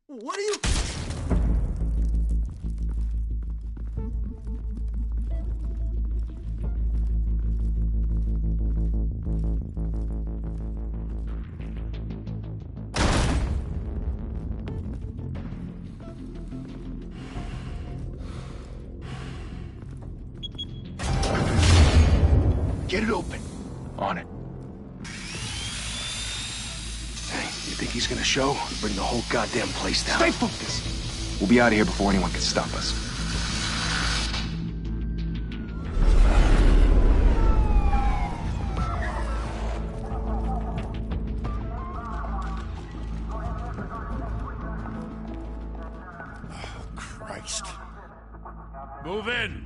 What are you... Get it open. On it. Hey, you think he's gonna show? Bring the whole goddamn place down. Stay focused. We'll be out of here before anyone can stop us. Oh, Christ. Move in.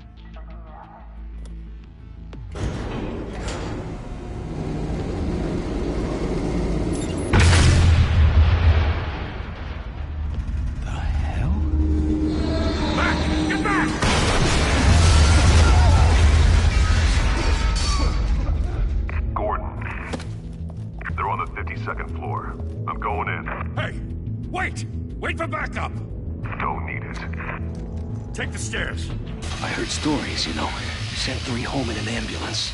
Second floor. I'm going in. Hey! Wait! Wait for backup! Don't need it. Take the stairs. I heard stories, you know. Sent 3 home in an ambulance.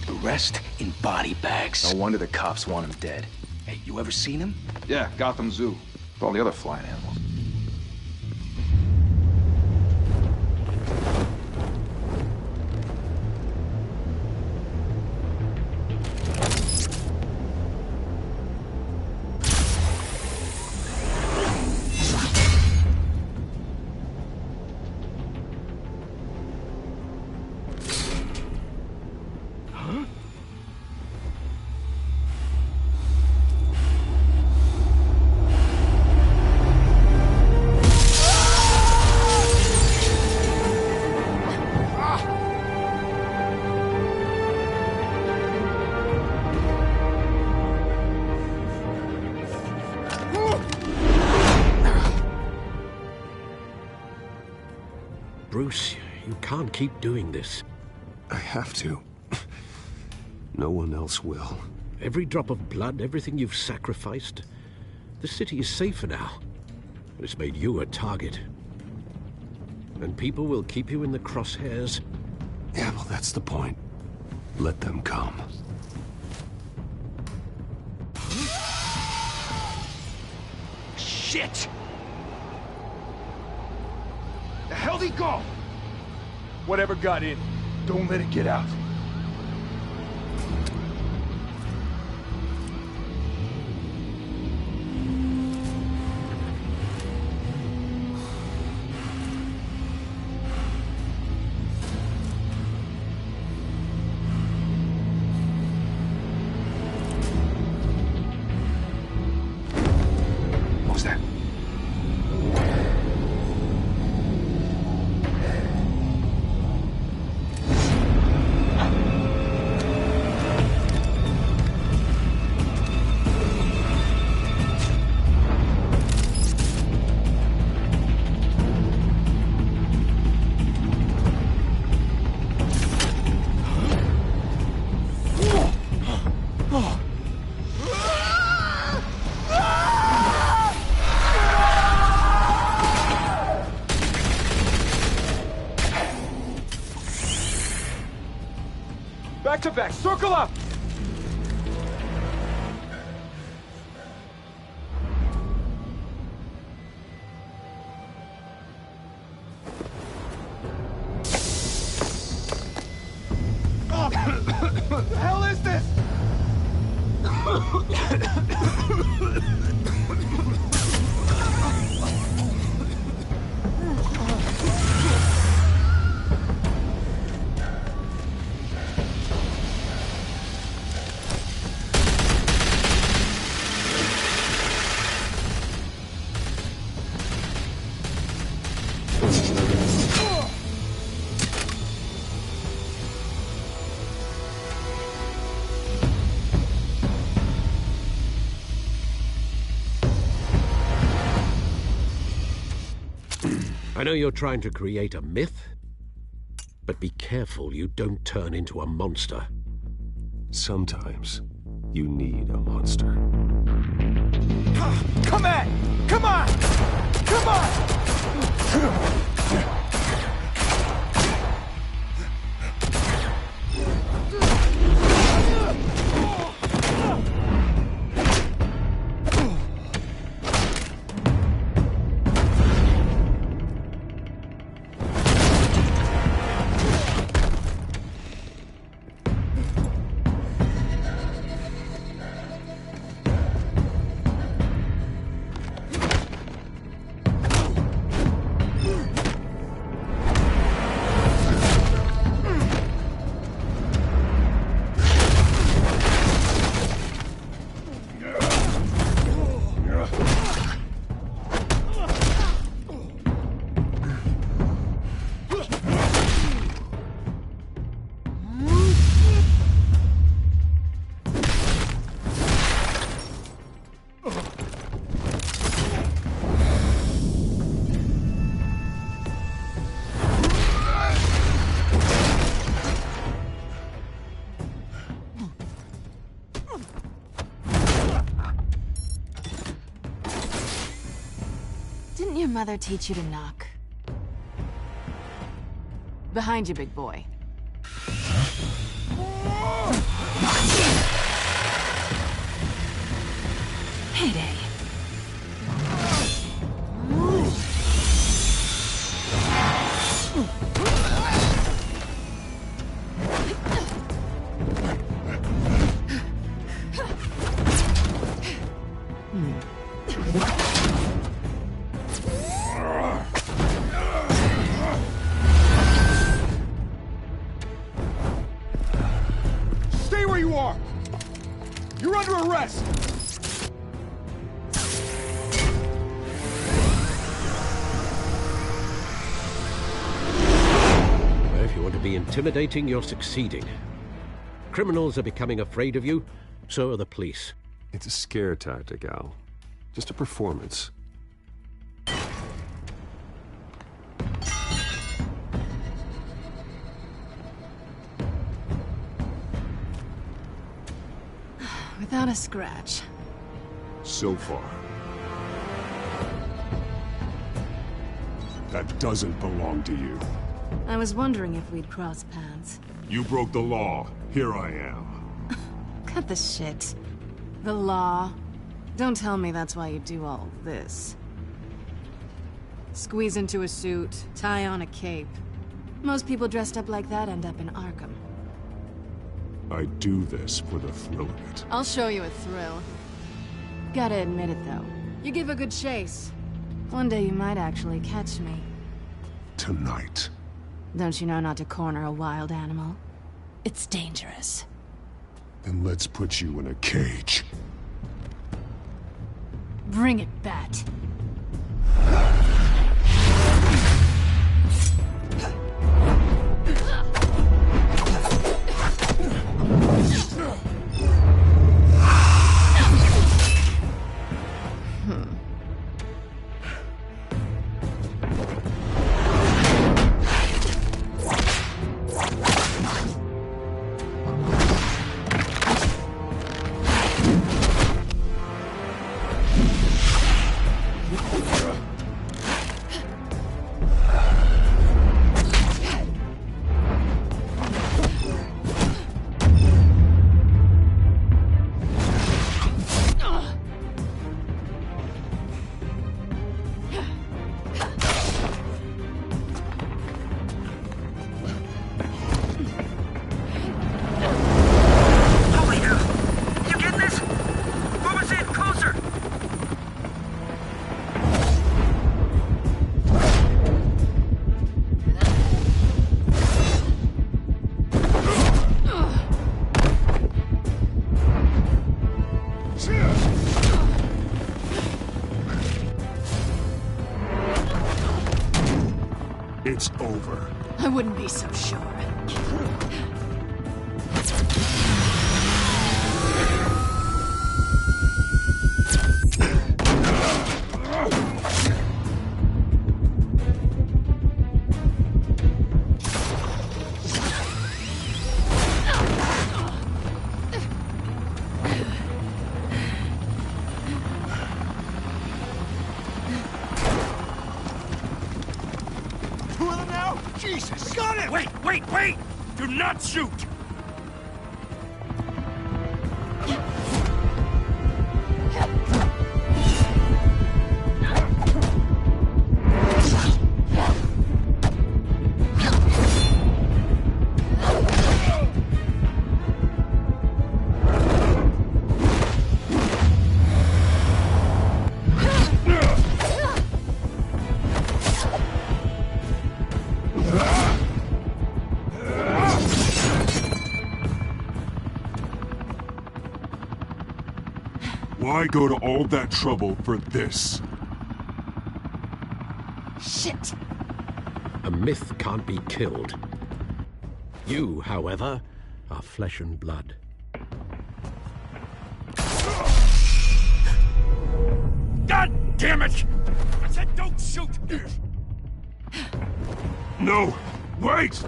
The rest in body bags. No wonder the cops want him dead. Hey, you ever seen him? Yeah, Gotham Zoo. With all the other flying animals. Bruce, you can't keep doing this. I have to. No one else will. Every drop of blood, everything you've sacrificed. The city is safer now. But it's made you a target. And people will keep you in the crosshairs. Yeah, well, that's the point. Let them come. Shit! The hell'd he go? Whatever got in, don't let it get out. What was that? Back to back, circle up! What the hell is this? I know you're trying to create a myth, but be careful you don't turn into a monster. Sometimes you need a monster. Come at! Come on! Come on! Didn't your mother teach you to knock? Behind you, big boy. Heyday. Stay where you are! You're under arrest! If you want to be intimidating, you're succeeding. Criminals are becoming afraid of you, so are the police. It's a scare tactic, Al. Just a performance. Without a scratch. So far. That doesn't belong to you. I was wondering if we'd cross paths. You broke the law. Here I am. Cut the shit. The law. Don't tell me that's why you do all this. Squeeze into a suit, tie on a cape. Most people dressed up like that end up in Arkham. I do this for the thrill of it. I'll show you a thrill. Gotta admit it, though. You give a good chase. One day you might actually catch me. Tonight. Don't you know not to corner a wild animal? It's dangerous. Then let's put you in a cage. Bring it, Bat. It's over. I wouldn't be so sure. got him! Wait! Do not shoot! Why go to all that trouble for this? Shit! A myth can't be killed. You, however, are flesh and blood. God damn it! I said don't shoot! No! Wait!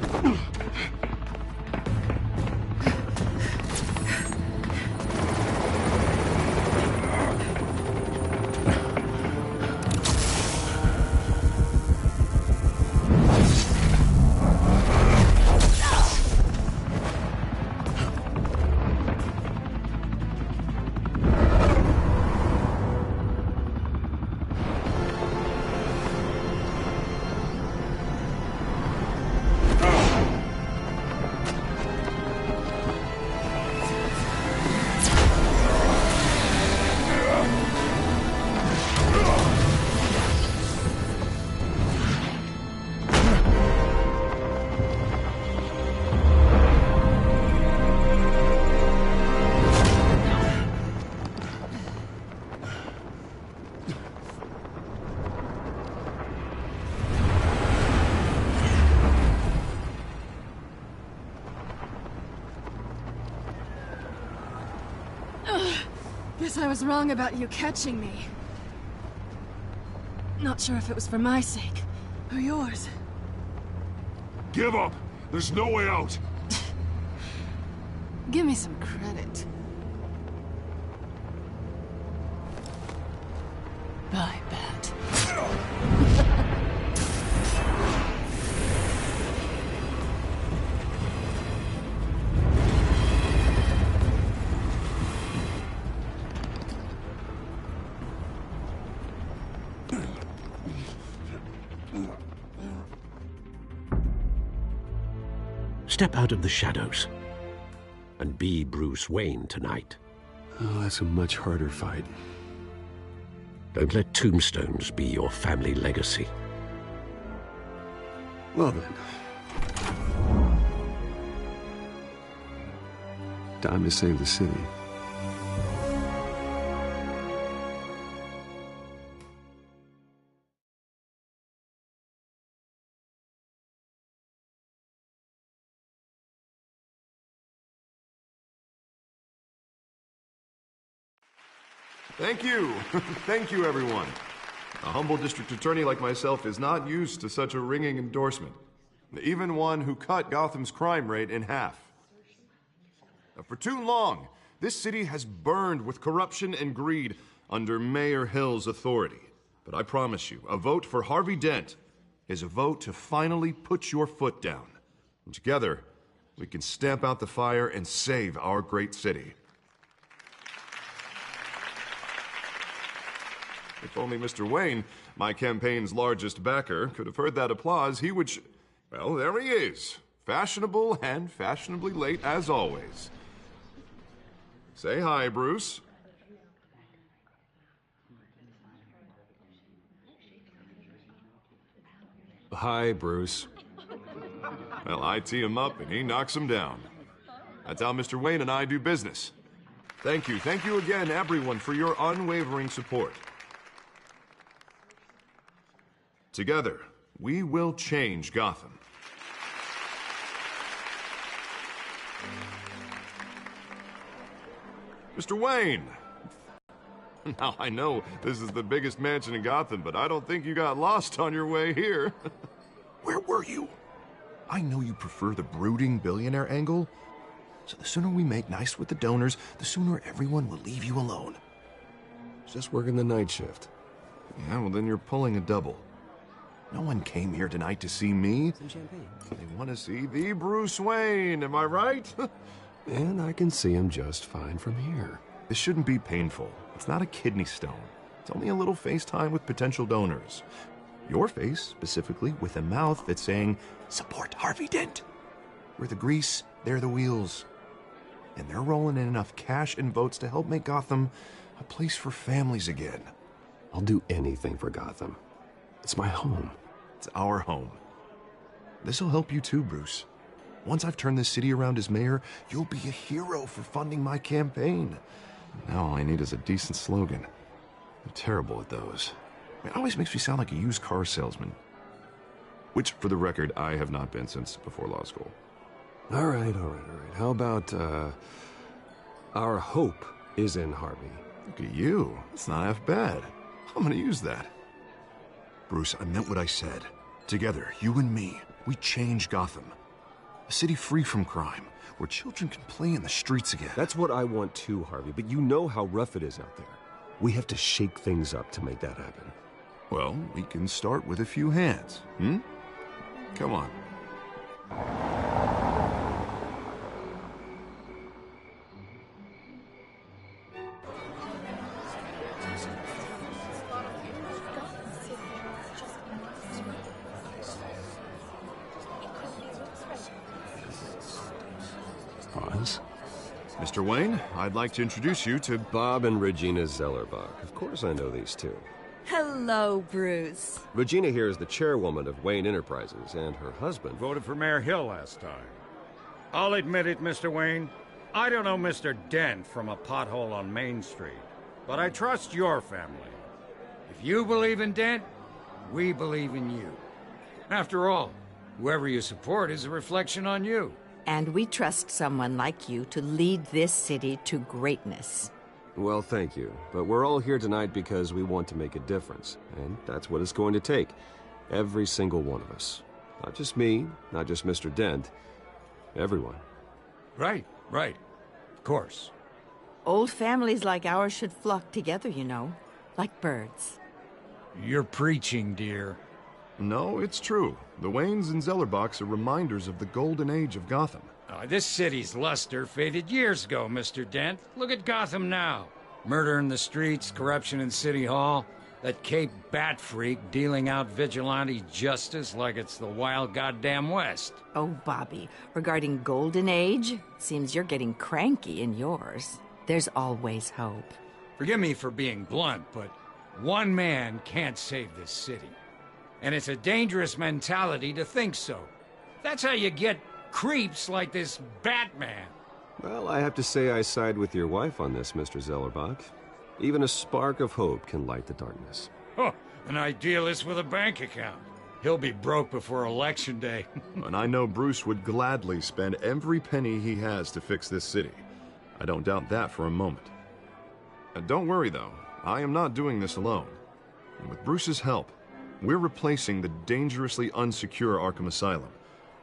Guess I was wrong about you catching me. Not sure if it was for my sake, or yours. Give up! There's no way out! Give me some credit. Bye, Bat. Step out of the shadows and be Bruce Wayne tonight. Oh, that's a much harder fight. Don't let tombstones be your family legacy. Well then. Time to save the city. Thank you. Thank you, everyone. A humble district attorney like myself is not used to such a ringing endorsement. Even one who cut Gotham's crime rate in half. For too long, this city has burned with corruption and greed under Mayor Hill's authority. But I promise you, a vote for Harvey Dent is a vote to finally put your foot down. And together, we can stamp out the fire and save our great city. If only Mr. Wayne, my campaign's largest backer, could have heard that applause, he would well, there he is. Fashionable and fashionably late as always. Say hi, Bruce. Hi, Bruce. Well, I tee him up and he knocks him down. That's how Mr. Wayne and I do business. Thank you again, everyone, for your unwavering support. Together, we will change Gotham. Mr. Wayne! Now, I know this is the biggest mansion in Gotham, but I don't think you got lost on your way here. Where were you? I know you prefer the brooding billionaire angle, so the sooner we make nice with the donors, the sooner everyone will leave you alone. Just working the night shift. Yeah, well then you're pulling a double. No one came here tonight to see me. Some champagne. They want to see the Bruce Wayne, am I right? And I can see him just fine from here. This shouldn't be painful. It's not a kidney stone. It's only a little FaceTime with potential donors. Your face, specifically, with a mouth that's saying, support Harvey Dent. We're the grease, they're the wheels. And they're rolling in enough cash and votes to help make Gotham a place for families again. I'll do anything for Gotham. It's my home. It's our home. This'll help you too, Bruce. Once I've turned this city around as mayor, you'll be a hero for funding my campaign. Now all I need is a decent slogan. I'm terrible at those. It always makes me sound like a used car salesman. Which, for the record, I have not been since before law school. All right. How about, our hope is in Harvey? Look at you. That's not half bad. I'm gonna use that. Bruce, I meant what I said. Together, you and me, we change Gotham. A city free from crime, where children can play in the streets again. That's what I want too, Harvey, but you know how rough it is out there. We have to shake things up to make that happen. Well, we can start with a few hands, Come on. Pause. Mr. Wayne, I'd like to introduce you to Bob and Regina Zellerbach. Of course I know these two. Hello, Bruce. Regina here is the chairwoman of Wayne Enterprises, and her husband... Voted for Mayor Hill last time. I'll admit it, Mr. Wayne. I don't know Mr. Dent from a pothole on Main Street, but I trust your family. If you believe in Dent, we believe in you. After all, whoever you support is a reflection on you. And we trust someone like you to lead this city to greatness. Well, thank you. But we're all here tonight because we want to make a difference. And that's what it's going to take. Every single one of us. Not just me, not just Mr. Dent. Everyone. Right. Of course. Old families like ours should flock together, you know. Like birds. You're preaching, dear. No, it's true. The Waynes and Zellerbachs are reminders of the golden age of Gotham. This city's luster faded years ago, Mr. Dent. Look at Gotham now. Murder in the streets, corruption in City Hall, that Cape Bat freak dealing out vigilante justice like it's the wild goddamn West. Oh, Bobby, regarding Golden Age, seems you're getting cranky in yours. There's always hope. Forgive me for being blunt, but one man can't save this city. And it's a dangerous mentality to think so. That's how you get creeps like this Batman. Well, I have to say I side with your wife on this, Mr. Zellerbach. Even a spark of hope can light the darkness. Oh, an idealist with a bank account. He'll be broke before Election Day. And I know Bruce would gladly spend every penny he has to fix this city. I don't doubt that for a moment. And don't worry, though. I am not doing this alone. And with Bruce's help, we're replacing the dangerously unsecure Arkham Asylum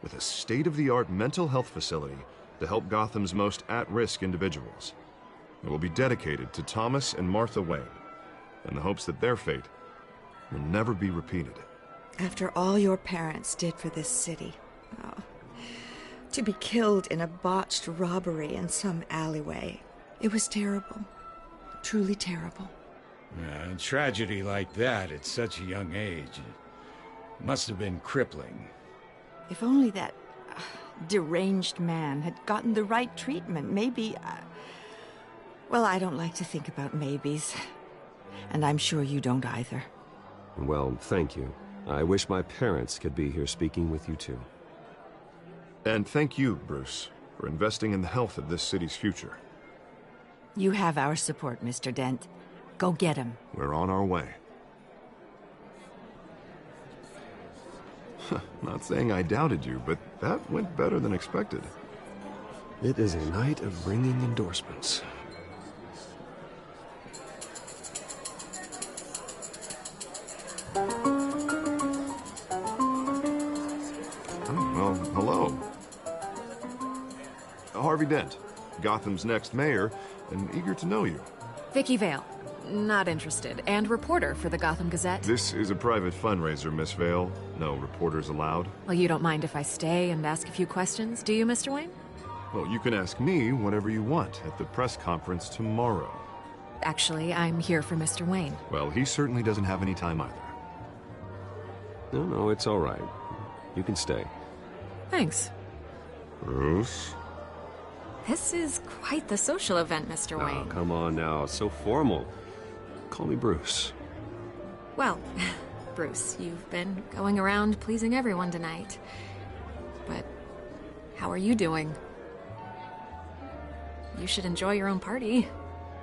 with a state-of-the-art mental health facility to help Gotham's most at-risk individuals. It will be dedicated to Thomas and Martha Wayne, in the hopes that their fate will never be repeated. After all your parents did for this city, to be killed in a botched robbery in some alleyway, it was terrible. Truly terrible. A tragedy like that at such a young age must have been crippling. If only that deranged man had gotten the right treatment, maybe... Well, I don't like to think about maybes. And I'm sure you don't either. Well, thank you. I wish my parents could be here speaking with you too. And thank you, Bruce, for investing in the health of this city's future. You have our support, Mr. Dent. Go get him. We're on our way. Not saying I doubted you, but that went better than expected. It is a night of ringing endorsements. Well, hello. Harvey Dent, Gotham's next mayor, and eager to know you. Vicky Vale. Not interested. And reporter for the Gotham Gazette. This is a private fundraiser, Miss Vale. No reporters allowed. Well, you don't mind if I stay and ask a few questions, do you, Mr. Wayne? Well, you can ask me whatever you want at the press conference tomorrow. Actually, I'm here for Mr. Wayne. Well, he certainly doesn't have any time either. No, it's all right. You can stay. Thanks. Bruce? This is quite the social event, Mr. Oh, Wayne. come on now. It's so formal. Call me Bruce. Well, Bruce, you've been going around pleasing everyone tonight. But how are you doing? You should enjoy your own party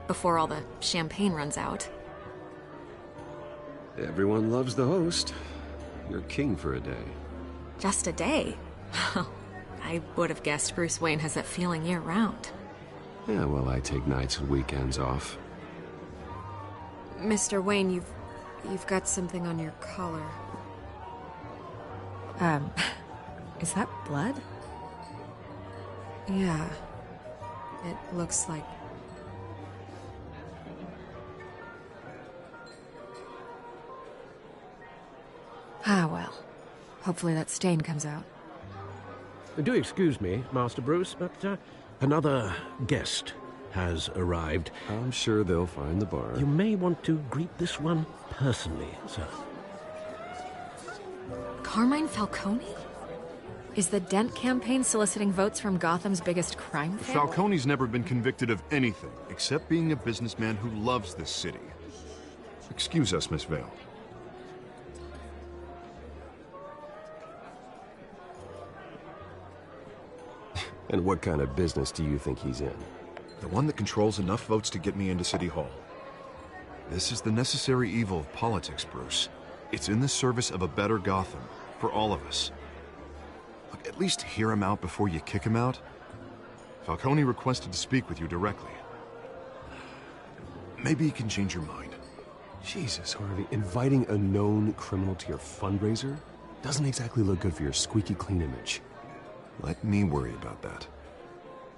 before all the champagne runs out. Everyone loves the host. You're king for a day. Just a day? I would have guessed Bruce Wayne has that feeling year-round. Yeah, well, I take nights and weekends off. Mr. Wayne, you've got something on your collar. Is that blood? Yeah. It looks like... Ah, well. Hopefully that stain comes out. Do excuse me, Master Bruce, but another guest has arrived. I'm sure they'll find the bar. You may want to greet this one personally, sir. Carmine Falcone? Is the Dent campaign soliciting votes from Gotham's biggest crime family? Falcone's never been convicted of anything, except being a businessman who loves this city. Excuse us, Miss Vale. And what kind of business do you think he's in? The one that controls enough votes to get me into City Hall. This is the necessary evil of politics, Bruce. It's in the service of a better Gotham, for all of us. Look, at least hear him out before you kick him out. Falcone requested to speak with you directly. Maybe he can change your mind. Jesus, Harvey, inviting a known criminal to your fundraiser doesn't exactly look good for your squeaky clean image. Let me worry about that.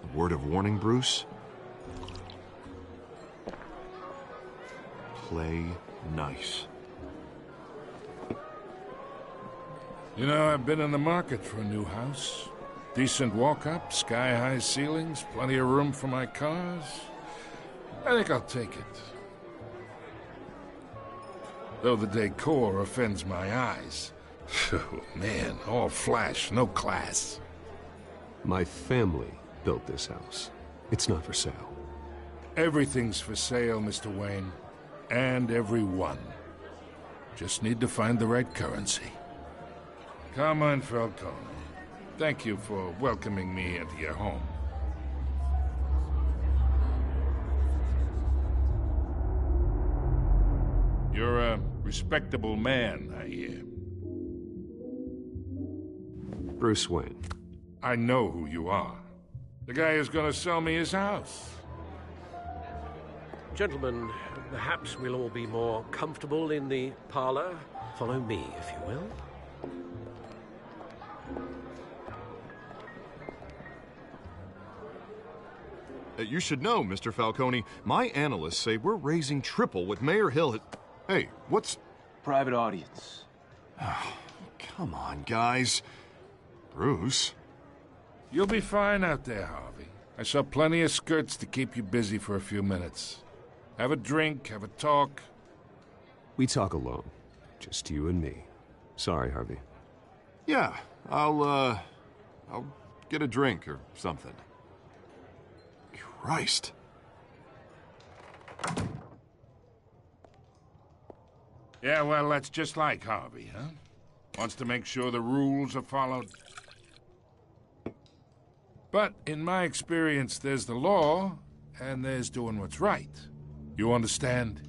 A word of warning, Bruce? Play nice. You know, I've been in the market for a new house. Decent walk-up, sky-high ceilings, plenty of room for my cars. I think I'll take it. Though the decor offends my eyes. Oh, man, all flash, no class. My family built this house. It's not for sale. Everything's for sale, Mr. Wayne. And everyone. Just need to find the right currency. Carmine Falcone, thank you for welcoming me into your home. You're a respectable man, I hear. Bruce Wayne. I know who you are. The guy who's gonna sell me his house. Gentlemen, perhaps we'll all be more comfortable in the parlor. Follow me, if you will. You should know, Mr. Falcone, my analysts say we're raising triple what Mayor Hill had... Hey, what's... Private audience. Oh, come on, guys. Bruce? You'll be fine out there, Harvey. I saw plenty of skirts to keep you busy for a few minutes. Have a drink, have a talk. We talk alone. Just you and me. Sorry, Harvey. Yeah, I'll get a drink or something. Christ. Yeah, well, that's just like Harvey, huh? Wants to make sure the rules are followed. But in my experience, there's the law, and there's doing what's right. You understand?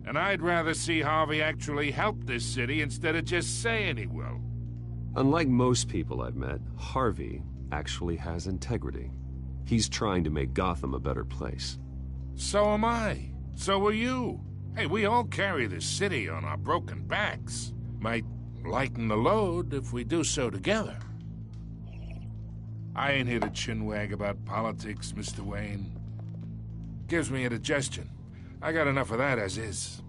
And I'd rather see Harvey actually help this city instead of just saying he will. Unlike most people I've met, Harvey actually has integrity. He's trying to make Gotham a better place. So am I. So are you. Hey, we all carry this city on our broken backs. Might lighten the load if we do so together. I ain't here to chinwag about politics, Mr. Wayne. Gives me indigestion. I got enough of that as is.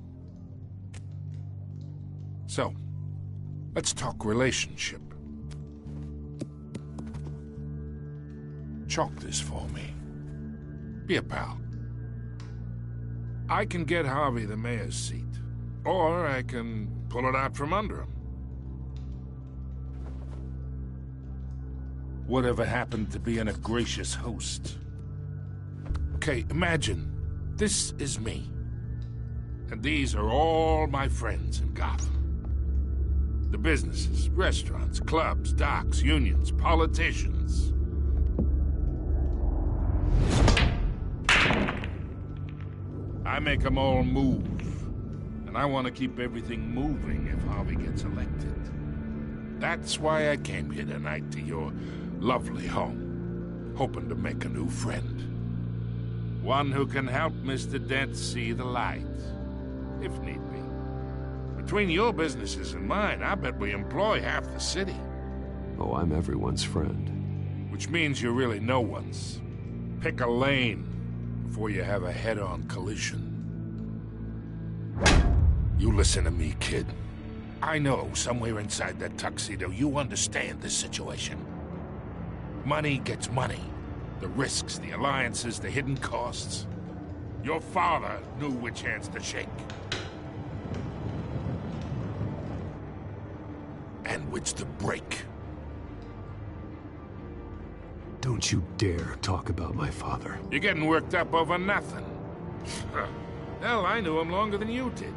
So, let's talk relationship. Chalk this for me. Be a pal. I can get Harvey the mayor's seat, or I can pull it out from under him. Whatever happened to being a gracious host? Okay, imagine this is me, and these are all my friends in Gotham. The businesses, restaurants, clubs, docks, unions, politicians. I make them all move, and I want to keep everything moving if Harvey gets elected. That's why I came here tonight to your lovely home, hoping to make a new friend. One who can help Mr. Dent see the light, if need be. Between your businesses and mine, I bet we employ half the city. Oh, I'm everyone's friend. Which means you're really no one's. Pick a lane before you have a head-on collision. You listen to me, kid. I know somewhere inside that tuxedo you understand this situation. Money gets money. The risks, the alliances, the hidden costs. Your father knew which hands to shake. And which to break. Don't you dare talk about my father. You're getting worked up over nothing. Hell, I knew him longer than you did.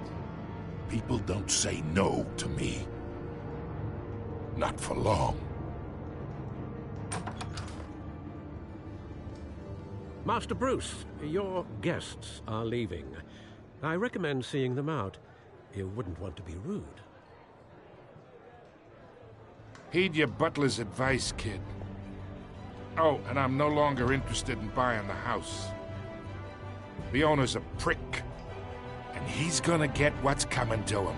People don't say no to me. Not for long. Master Bruce, your guests are leaving. I recommend seeing them out. You wouldn't want to be rude. Heed your butler's advice, kid. Oh, and I'm no longer interested in buying the house. The owner's a prick, and he's gonna get what's coming to him.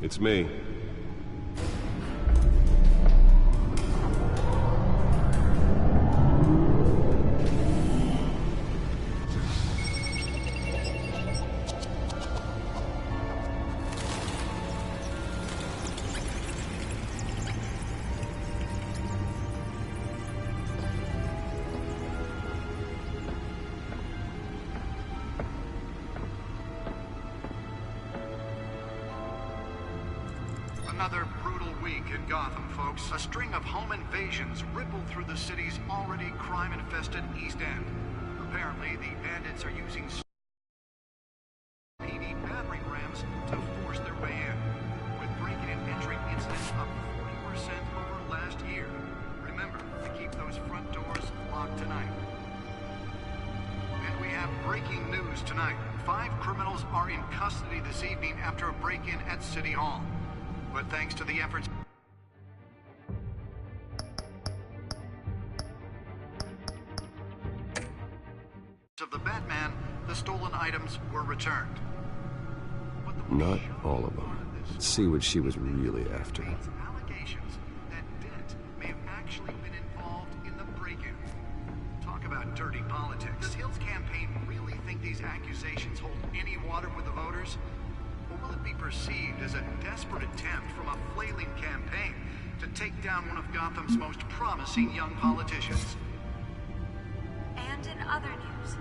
It's me. Another brutal week in Gotham, folks. A string of home invasions rippled through the city's already crime-infested East End. Apparently, the bandits are using PD battering rams to force their way in, with breaking and entering incidents up 40% over last year. Remember to keep those front doors locked tonight. And we have breaking news tonight. 5 criminals are in custody this evening after a break-in at City Hall. But thanks to the efforts of the Batman, the stolen items were returned. Not all of them. Let's see what she was really after. Allegations that Dent may have actually been involved in the break-in. Talk about dirty politics. Does Hill's campaign really think these accusations hold any water with the voters? Or will it be perceived as a desperate attempt from a flailing campaign to take down one of Gotham's most promising young politicians? And in other news,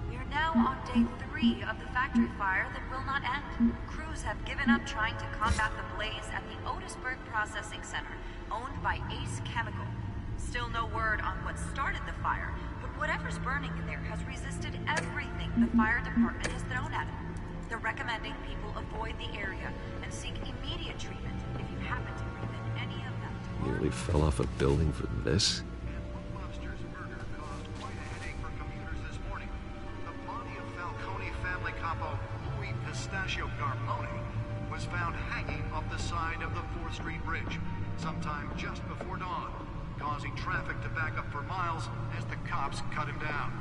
we are now on day 3 of the factory fire that will not end. Crews have given up trying to combat the blaze at the Otisburg Processing Center, owned by Ace Chemical. Still no word on what started the fire, but whatever's burning in there has resisted everything the fire department has thrown at it. They're recommending people avoid the area and seek immediate treatment if you happen to breathe in any of that. Nearly fell off a building for this? Lobster's murder caused quite a headache for commuters this morning. The body of Falcone family capo Louis Pistachio Garmone was found hanging off the side of the 4th Street Bridge sometime just before dawn, causing traffic to back up for miles as the cops cut him down.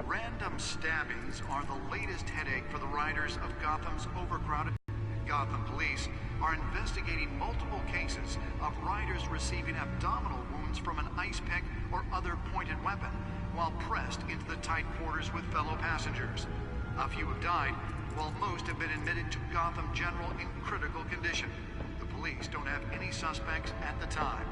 Random stabbings are the latest headache for the riders of Gotham's overcrowded. Gotham police are investigating multiple cases of riders receiving abdominal wounds from an ice pick or other pointed weapon while pressed into the tight quarters with fellow passengers. A few have died, while most have been admitted to Gotham General in critical condition. The police don't have any suspects at the time.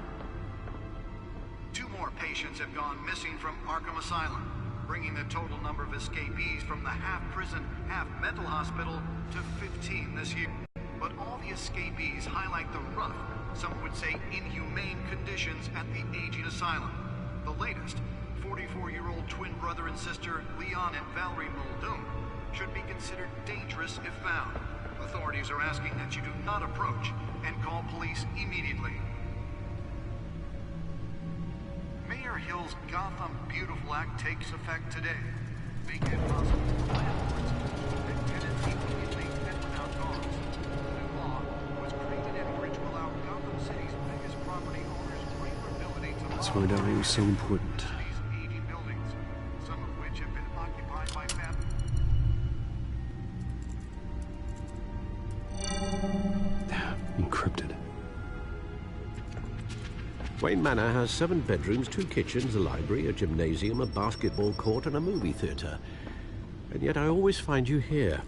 2 more patients have gone missing from Arkham Asylum, bringing the total number of escapees from the half-prison, half-mental hospital to 15 this year. But all the escapees highlight the rough, some would say inhumane conditions at the aging asylum. The latest, 44-year-old twin brother and sister Leon and Valerie Muldoon, should be considered dangerous if found. Authorities are asking that you do not approach and call police immediately. Mayor Hill's Gotham Beautiful Act takes effect today, making it possible for landlords to evict tenants immediately and without cause. The new law was created in order to allow Gotham City's biggest property owners greater ability to That's why that was so important. city's aging buildings, some of which have been occupied by families. Encrypted. Wayne Manor has 7 bedrooms, 2 kitchens, a library, a gymnasium, a basketball court, and a movie theater. And yet I always find you here,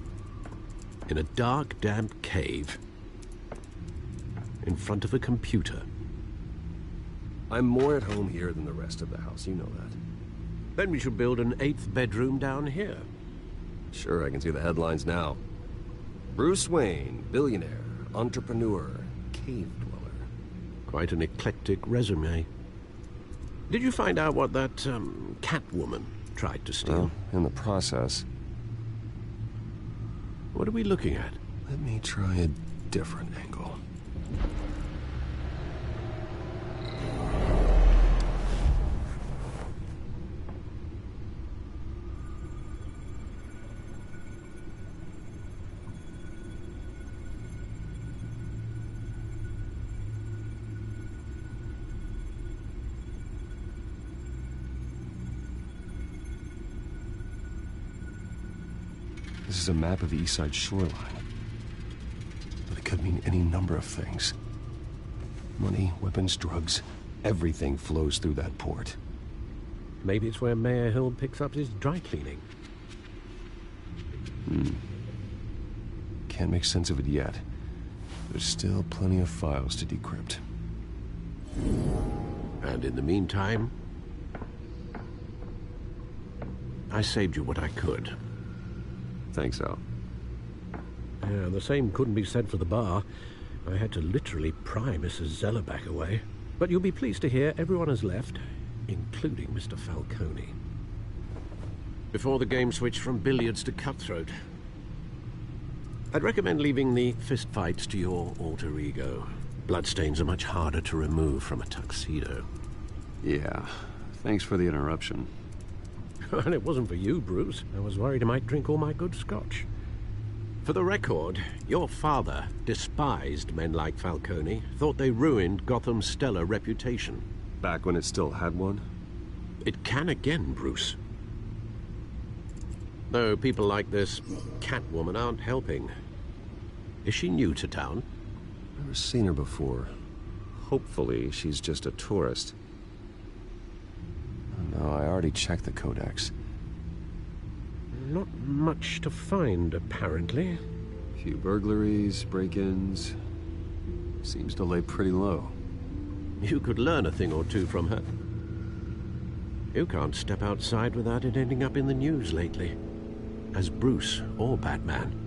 in a dark, damp cave, in front of a computer. I'm more at home here than the rest of the house, you know that. Then we should build an 8th bedroom down here. Sure, I can see the headlines now. Bruce Wayne, billionaire, entrepreneur, cave dweller. Quite an eclectic resume. Did you find out what that, Catwoman tried to steal? Well, in the process. What are we looking at? Let me try a different angle. This is a map of the East Side shoreline. But it could mean any number of things. Money, weapons, drugs, everything flows through that port. Maybe it's where Mayor Hill picks up his dry cleaning. Can't make sense of it yet. There's still plenty of files to decrypt. And in the meantime, I saved you what I could. Thanks, Al. Yeah, the same couldn't be said for the bar. I had to literally pry Mrs. Zellerback away. But you'll be pleased to hear everyone has left, including Mr. Falcone. Before the game switched from billiards to cutthroat. I'd recommend leaving the fistfights to your alter ego. Bloodstains are much harder to remove from a tuxedo. Yeah, thanks for the interruption. And it wasn't for you, Bruce. I was worried I might drink all my good scotch. For the record, your father despised men like Falcone, thought they ruined Gotham's stellar reputation. Back when it still had one? It can again, Bruce. Though people like this Catwoman aren't helping. Is she new to town? Never seen her before. Hopefully, she's just a tourist. No, I already checked the codex. Not much to find, apparently. Few burglaries, break-ins. Seems to lay pretty low. You could learn a thing or two from her. You can't step outside without it ending up in the news lately. As Bruce or Batman.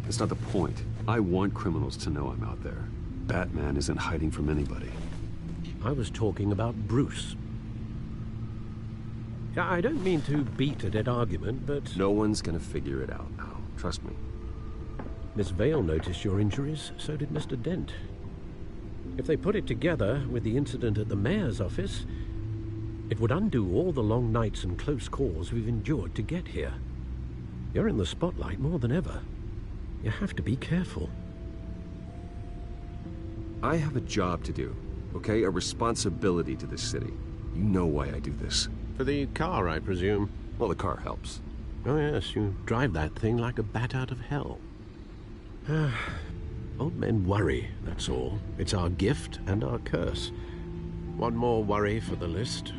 That's not the point. I want criminals to know I'm out there. Batman isn't hiding from anybody. I was talking about Bruce. I don't mean to beat a dead argument, but... No one's gonna figure it out now. Trust me. Miss Vale noticed your injuries, so did Mr. Dent. If they put it together with the incident at the mayor's office, it would undo all the long nights and close calls we've endured to get here. You're in the spotlight more than ever. You have to be careful. I have a job to do, okay? A responsibility to this city. You know why I do this. For the car, I presume? Well, the car helps. Oh yes, you drive that thing like a bat out of hell. Old men worry, that's all. It's our gift and our curse. One more worry for the list.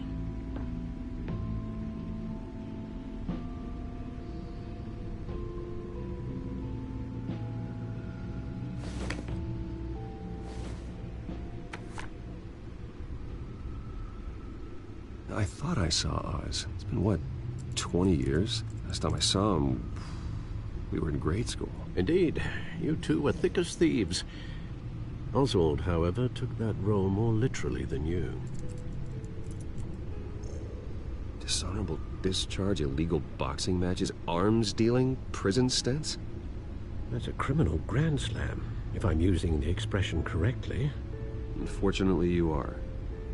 I thought I saw Oz. It's been, what, 20 years? Last time I saw him, we were in grade school. Indeed. You two were thick as thieves. Oswald, however, took that role more literally than you. Dishonorable discharge, illegal boxing matches, arms dealing, prison stints? That's a criminal grand slam, if I'm using the expression correctly. Unfortunately, you are.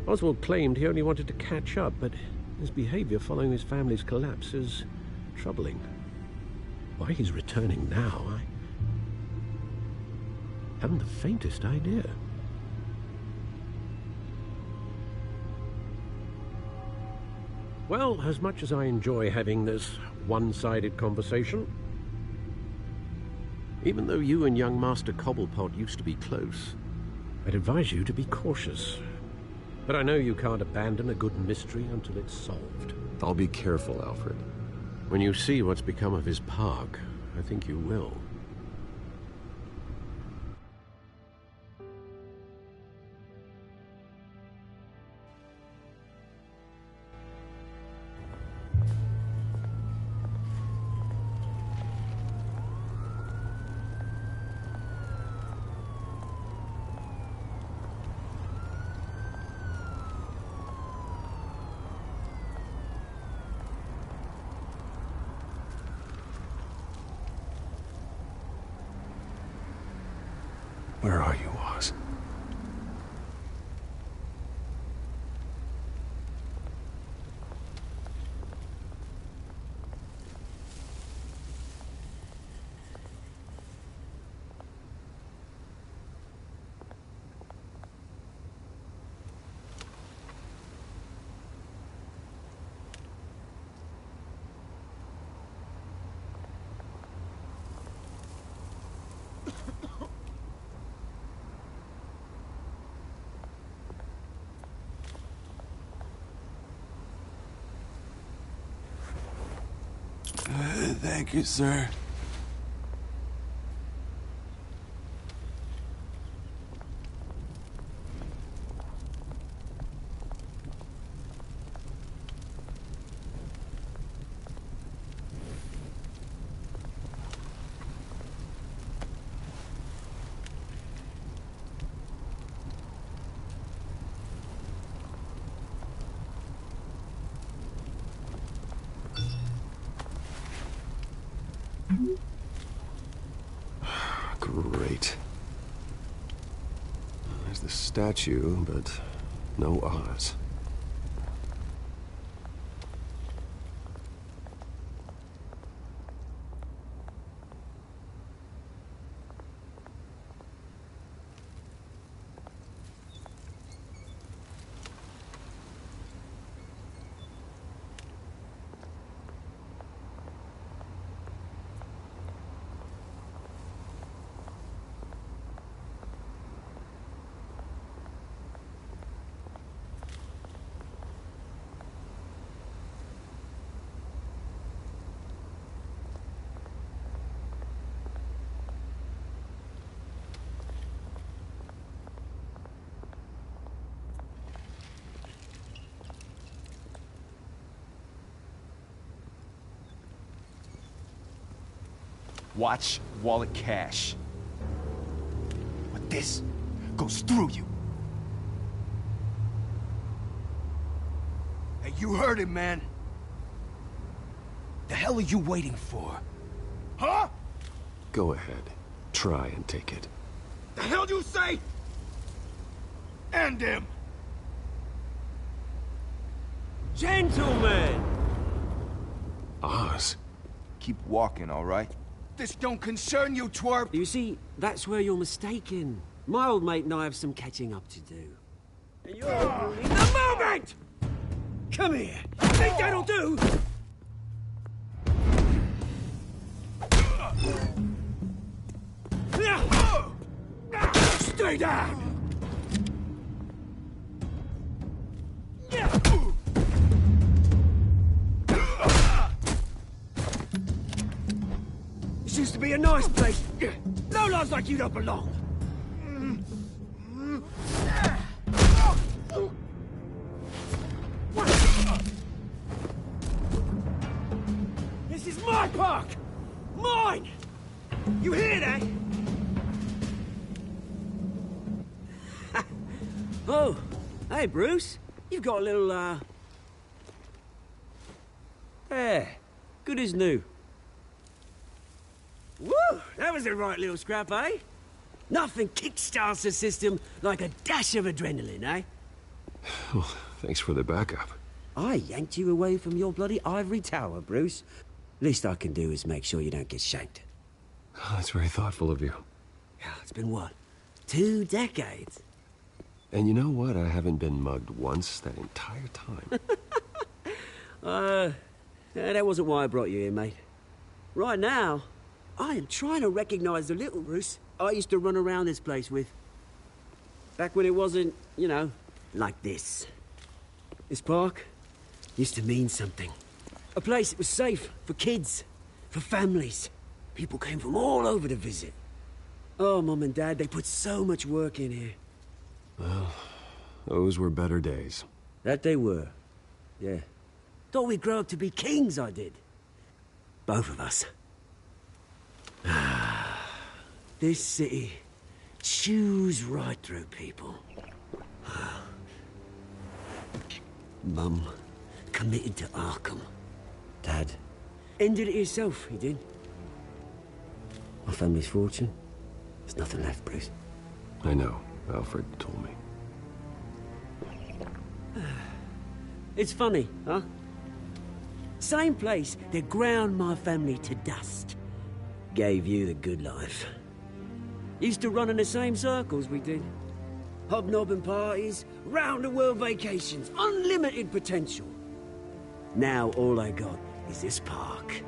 Oswald claimed he only wanted to catch up, but his behavior following his family's collapse is troubling. Why he's returning now, I haven't the faintest idea. Well, as much as I enjoy having this one-sided conversation, even though you and young Master Cobblepot used to be close, I'd advise you to be cautious. But I know you can't abandon a good mystery until it's solved. I'll be careful, Alfred. When you see what's become of his park, I think you will. Where are you, Oz? Thank you, sir. Great. There's the statue, but no Oz. Watch wallet cash. this goes through you. Hey, you heard him, man. The hell are you waiting for? Huh? Go ahead. Try and take it. The hell do you say? End him! Gentlemen! Oz. Keep walking, all right? This don't concern you, twerp! You see, that's where you're mistaken. My old mate and I have some catching up to do. And you're ruining the moment! Come here! Think that'll do? Stay down! This used to be a nice place. Lowlifes like you don't belong. This is my park! Mine! You hear that? Oh, hey, Bruce. You've got a little, There. Good as new. Woo! That was a right little scrap, eh? Nothing kickstarts the system like a dash of adrenaline, eh? Well, thanks for the backup. I yanked you away from your bloody ivory tower, Bruce. Least I can do is make sure you don't get shanked. Oh, that's very thoughtful of you. Yeah, it's been what? 2 decades? And you know what? I haven't been mugged once that entire time. That wasn't why I brought you here, mate. Right now, I am trying to recognize the little Bruce I used to run around this place with. Back when it wasn't, you know, like this. This park used to mean something. A place that was safe for kids, for families. People came from all over to visit. Oh, Mum and Dad, they put so much work in here. Well, those were better days. That they were. Yeah. Thought we'd grow up to be kings, I did. Both of us. This city chews right through people. Mum committed to Arkham. Dad ended it himself, he did. My family's fortune. There's nothing left, Bruce. I know. Alfred told me. It's funny, huh? Same place that ground my family to dust. Gave you the good life. Used to run in the same circles we did. Hobnobbing parties, round-the-world vacations, unlimited potential. Now all I got is this park.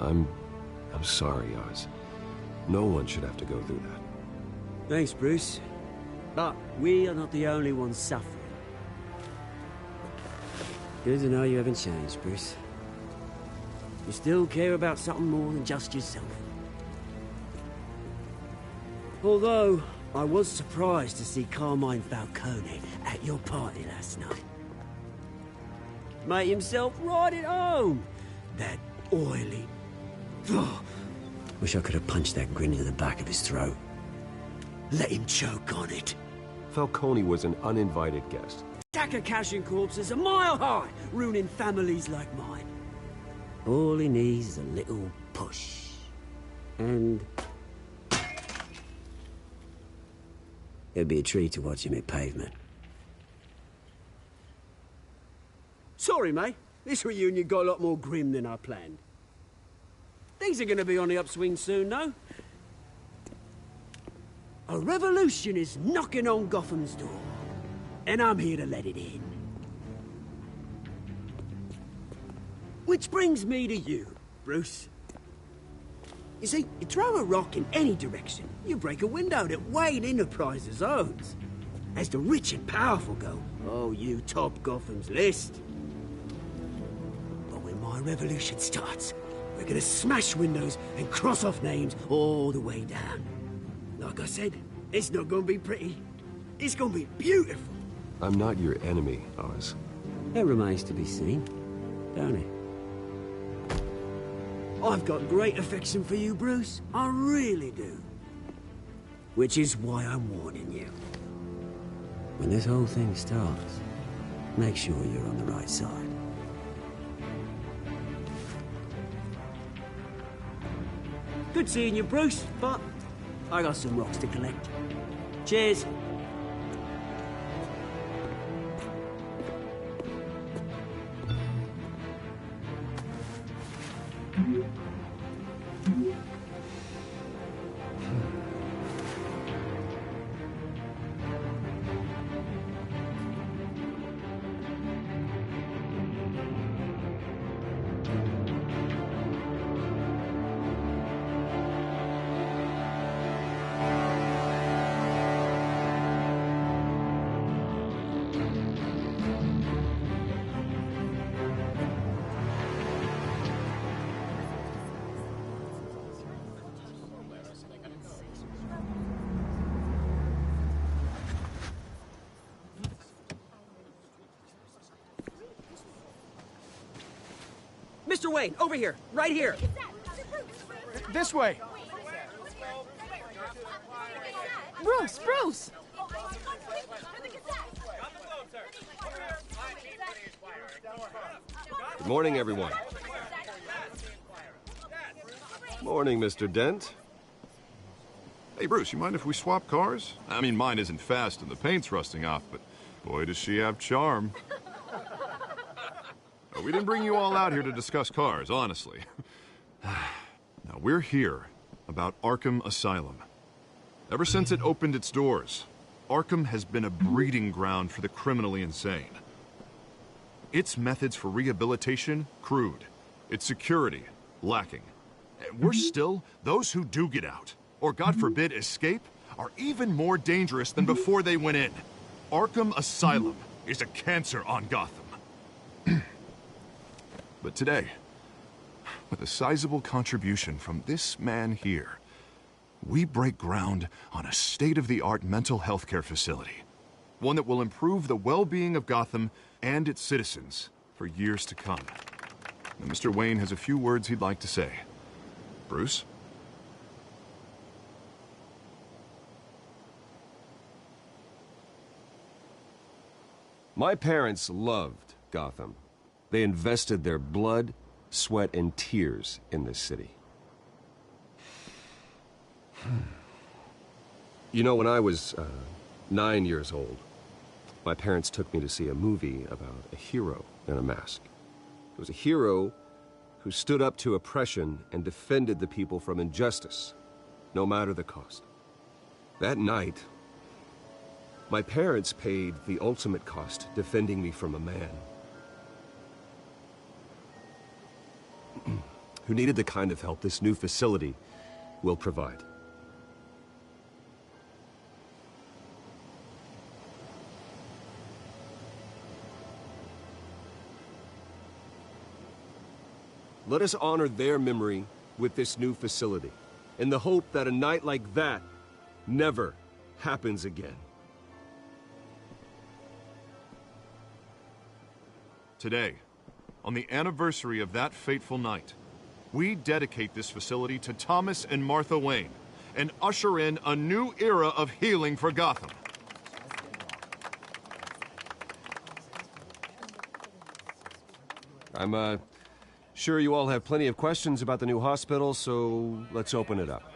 I'm sorry, Oz. No one should have to go through that. Thanks, Bruce. But we are not the only ones suffering. Good to know you haven't changed, Bruce. You still care about something more than just yourself. Although, I was surprised to see Carmine Falcone at your party last night. Made himself right at home. That oily... Oh, wish I could have punched that grin into the back of his throat. Let him choke on it. Falcone was an uninvited guest. Stack of cashing corpses a mile high, ruining families like mine. All he needs is a little push. And... it'd be a treat to watch him hit pavement. Sorry, mate. This reunion got a lot more grim than I planned. Things are gonna be on the upswing soon, no? A revolution is knocking on Gotham's door. And I'm here to let it in. Which brings me to you, Bruce. You see, you throw a rock in any direction, you break a window that Wayne Enterprises owns. As the rich and powerful go, oh, you top Gotham's list. But when my revolution starts, we're gonna smash windows and cross off names all the way down. Like I said, it's not gonna be pretty. It's gonna be beautiful. I'm not your enemy, Oz. That remains to be seen, don't it? I've got great affection for you, Bruce. I really do. Which is why I'm warning you. When this whole thing starts, make sure you're on the right side. Good seeing you, Bruce, but I got some rocks to collect. Cheers. Mr. Wayne, over here, right here. This way. Bruce, Bruce! Good morning, everyone. Morning, Mr. Dent. Hey, Bruce, you mind if we swap cars? I mean, mine isn't fast and the paint's rusting off, but boy, does she have charm. We didn't bring you all out here to discuss cars, honestly. Now, we're here about Arkham Asylum. Ever since it opened its doors, Arkham has been a breeding ground for the criminally insane. Its methods for rehabilitation, crude. Its security, lacking. And worse still, those who do get out, or God forbid escape, are even more dangerous than before they went in. Arkham Asylum is a cancer on Gotham. But today, with a sizable contribution from this man here, we break ground on a state-of-the-art mental health care facility. One that will improve the well-being of Gotham and its citizens for years to come. Now, Mr. Wayne has a few words he'd like to say. Bruce? My parents loved Gotham. They invested their blood, sweat, and tears in this city. You know, when I was 9 years old, my parents took me to see a movie about a hero in a mask. It was a hero who stood up to oppression and defended the people from injustice, no matter the cost. That night, my parents paid the ultimate cost defending me from a man who needed the kind of help this new facility will provide. Let us honor their memory with this new facility, in the hope that a night like that never happens again. Today, on the anniversary of that fateful night, we dedicate this facility to Thomas and Martha Wayne and usher in a new era of healing for Gotham. I'm sure you all have plenty of questions about the new hospital, so let's open it up.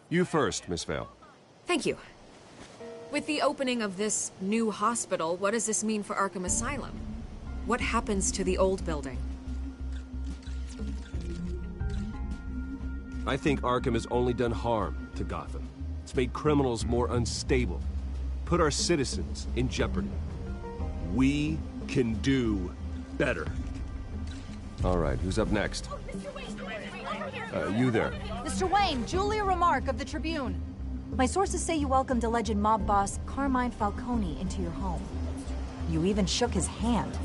You first, Miss Vale. Thank you. With the opening of this new hospital, what does this mean for Arkham Asylum? What happens to the old building? I think Arkham has only done harm to Gotham. It's made criminals more unstable, put our citizens in jeopardy. We can do better. All right, who's up next? You there. Mr. Wayne, Julia Remark of the Tribune. My sources say you welcomed alleged mob boss Carmine Falcone into your home. You even shook his hand.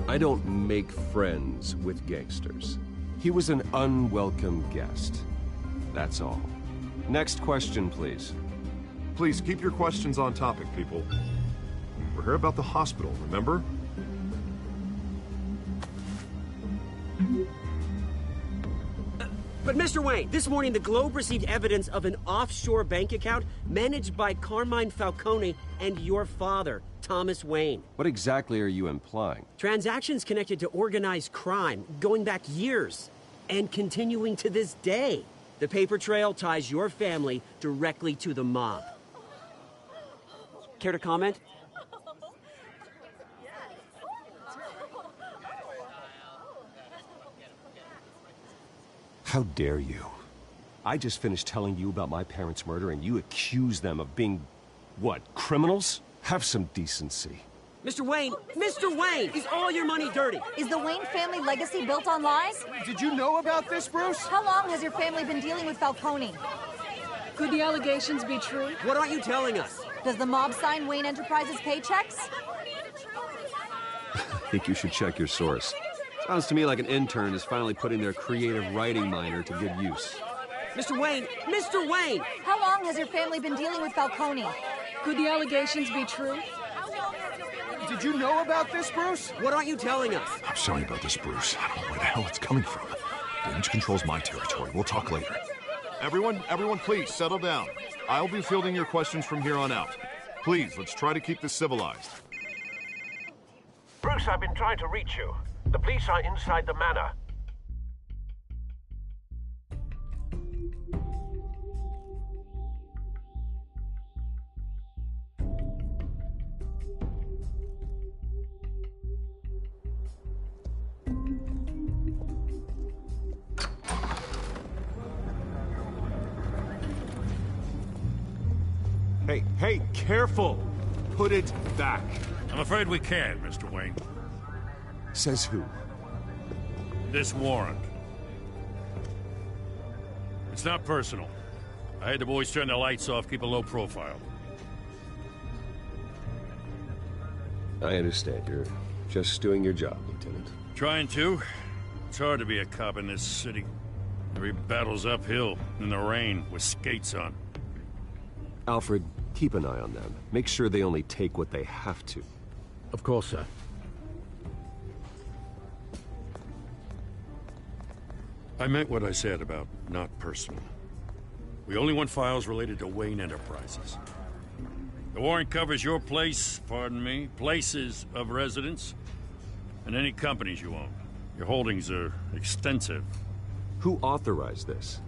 I don't make friends with gangsters. He was an unwelcome guest. That's all. Next question, please. Please keep your questions on topic, people. We're here about the hospital, remember? But Mr. Wayne, this morning the Globe received evidence of an offshore bank account managed by Carmine Falcone and your father, Thomas Wayne. What exactly are you implying? Transactions connected to organized crime going back years and continuing to this day. The paper trail ties your family directly to the mob. Care to comment? How dare you? I just finished telling you about my parents' murder and you accuse them of being, what, criminals? Have some decency. Mr. Wayne, is all your money dirty? Is the Wayne family legacy built on lies? Did you know about this, Bruce? How long has your family been dealing with Falcone? Could the allegations be true? What aren't you telling us? Does the mob sign Wayne Enterprises paychecks? I think you should check your source. Sounds to me like an intern is finally putting their creative writing minor to good use. Mr. Wayne! How long has your family been dealing with Falcone? Could the allegations be true? Did you know about this, Bruce? What aren't you telling us? I'm sorry about this, Bruce. I don't know where the hell it's coming from. Damage control's my territory. We'll talk later. Everyone, please, settle down. I'll be fielding your questions from here on out. Please, let's try to keep this civilized. Bruce, I've been trying to reach you. The police are inside the manor. Hey, careful! Put it back. I'm afraid we can't, Mr. Wayne. Says who? This warrant. It's not personal. I had the boys turn the lights off, keep a low profile. I understand. You're just doing your job, Lieutenant. Trying to. It's hard to be a cop in this city. Every battle's uphill, in the rain, with skates on. Alfred, keep an eye on them. Make sure they only take what they have to. Of course, sir. I meant what I said about not personal. We only want files related to Wayne Enterprises. The warrant covers your place, pardon me, places of residence, and any companies you own. Your holdings are extensive. Who authorized this?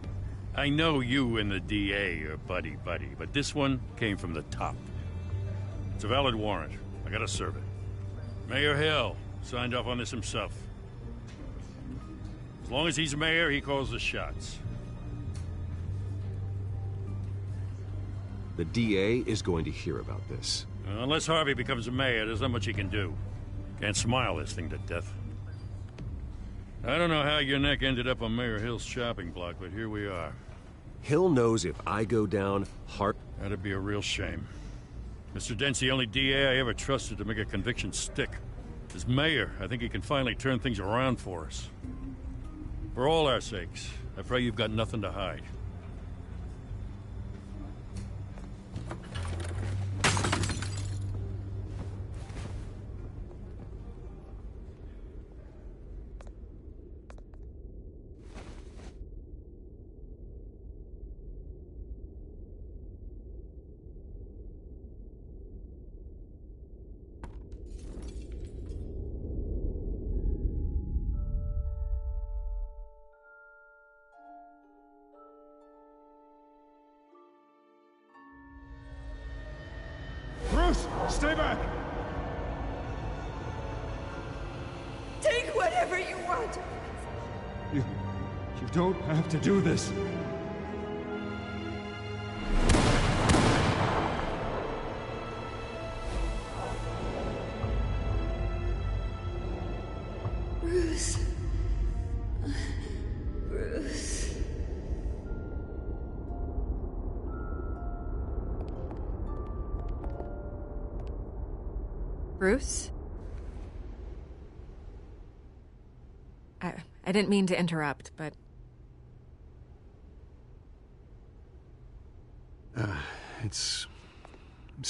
I know you and the DA are buddy-buddy, but this one came from the top. It's a valid warrant. I gotta serve it. Mayor Hill signed off on this himself. As long as he's mayor, he calls the shots. The DA is going to hear about this. Unless Harvey becomes a mayor, there's not much he can do. Can't smile this thing to death. I don't know how your neck ended up on Mayor Hill's shopping block, but here we are. Hill knows if I go down, That'd be a real shame. Mr. Dent's the only DA I ever trusted to make a conviction stick. As mayor, I think he can finally turn things around for us. For all our sakes, I pray you've got nothing to hide. Bruce, stay back! Take whatever you want. You don't have to do this. Bruce. Bruce. Bruce? I didn't mean to interrupt, but... It's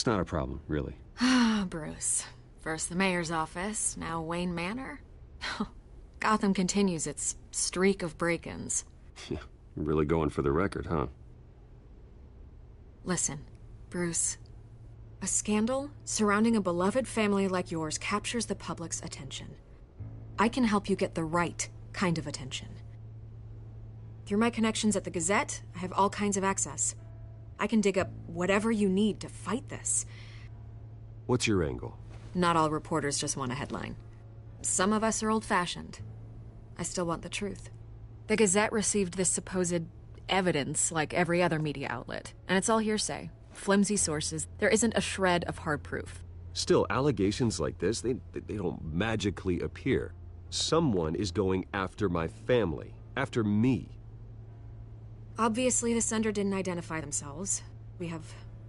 not a problem, really. Ah, Bruce. First the mayor's office, now Wayne Manor. Gotham continues its streak of break-ins. Really going for the record, huh? Listen, Bruce. A scandal surrounding a beloved family like yours captures the public's attention. I can help you get the right kind of attention. Through my connections at the Gazette, I have all kinds of access. I can dig up whatever you need to fight this. What's your angle? Not all reporters just want a headline. Some of us are old-fashioned. I still want the truth. The Gazette received this supposed evidence like every other media outlet, and it's all hearsay. Flimsy sources. There isn't a shred of hard proof. Still, allegations like this, they don't magically appear. Someone is going after my family, after me. Obviously, the sender didn't identify themselves. We have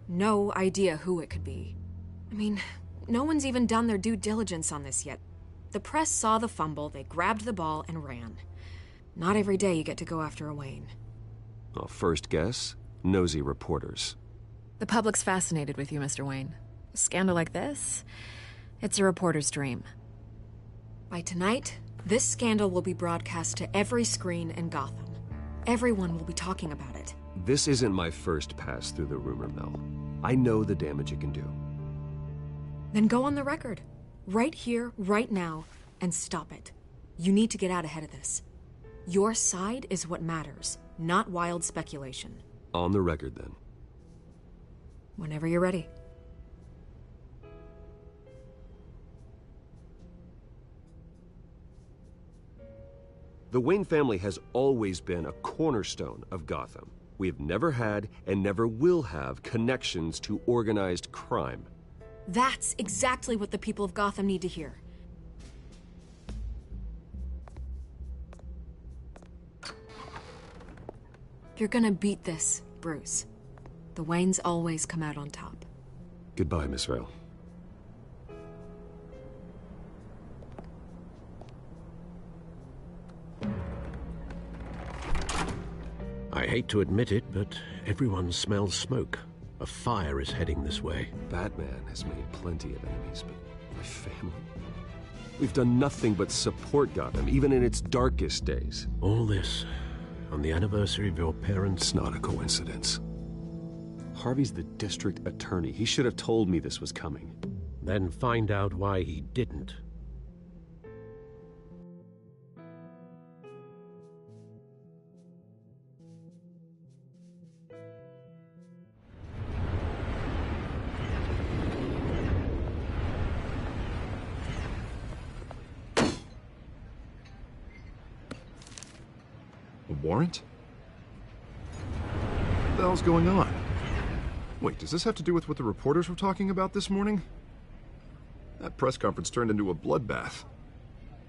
no idea who it could be. I mean, no one's even done their due diligence on this yet. The press saw the fumble, they grabbed the ball and ran. Not every day you get to go after a Wayne. Well, first guess, nosy reporters. The public's fascinated with you, Mr. Wayne. A scandal like this, it's a reporter's dream. By tonight, this scandal will be broadcast to every screen in Gotham. Everyone will be talking about it. This isn't my first pass through the rumor mill. I know the damage it can do. Then go on the record. Right here, right now, and stop it. You need to get out ahead of this. Your side is what matters, not wild speculation. On the record, then. Whenever you're ready. The Wayne family has always been a cornerstone of Gotham. We have never had and never will have connections to organized crime. That's exactly what the people of Gotham need to hear. You're gonna beat this, Bruce. The Waynes always come out on top. Goodbye, Miss Vale. I hate to admit it, but everyone smells smoke. A fire is heading this way. Batman has made plenty of enemies, but my family? We've done nothing but support Gotham, even in its darkest days. All this on the anniversary of your parents'... It's not a coincidence. Harvey's the district attorney. He should have told me this was coming. Then find out why he didn't. A warrant? What the hell's going on? Wait, does this have to do with what the reporters were talking about this morning? That press conference turned into a bloodbath.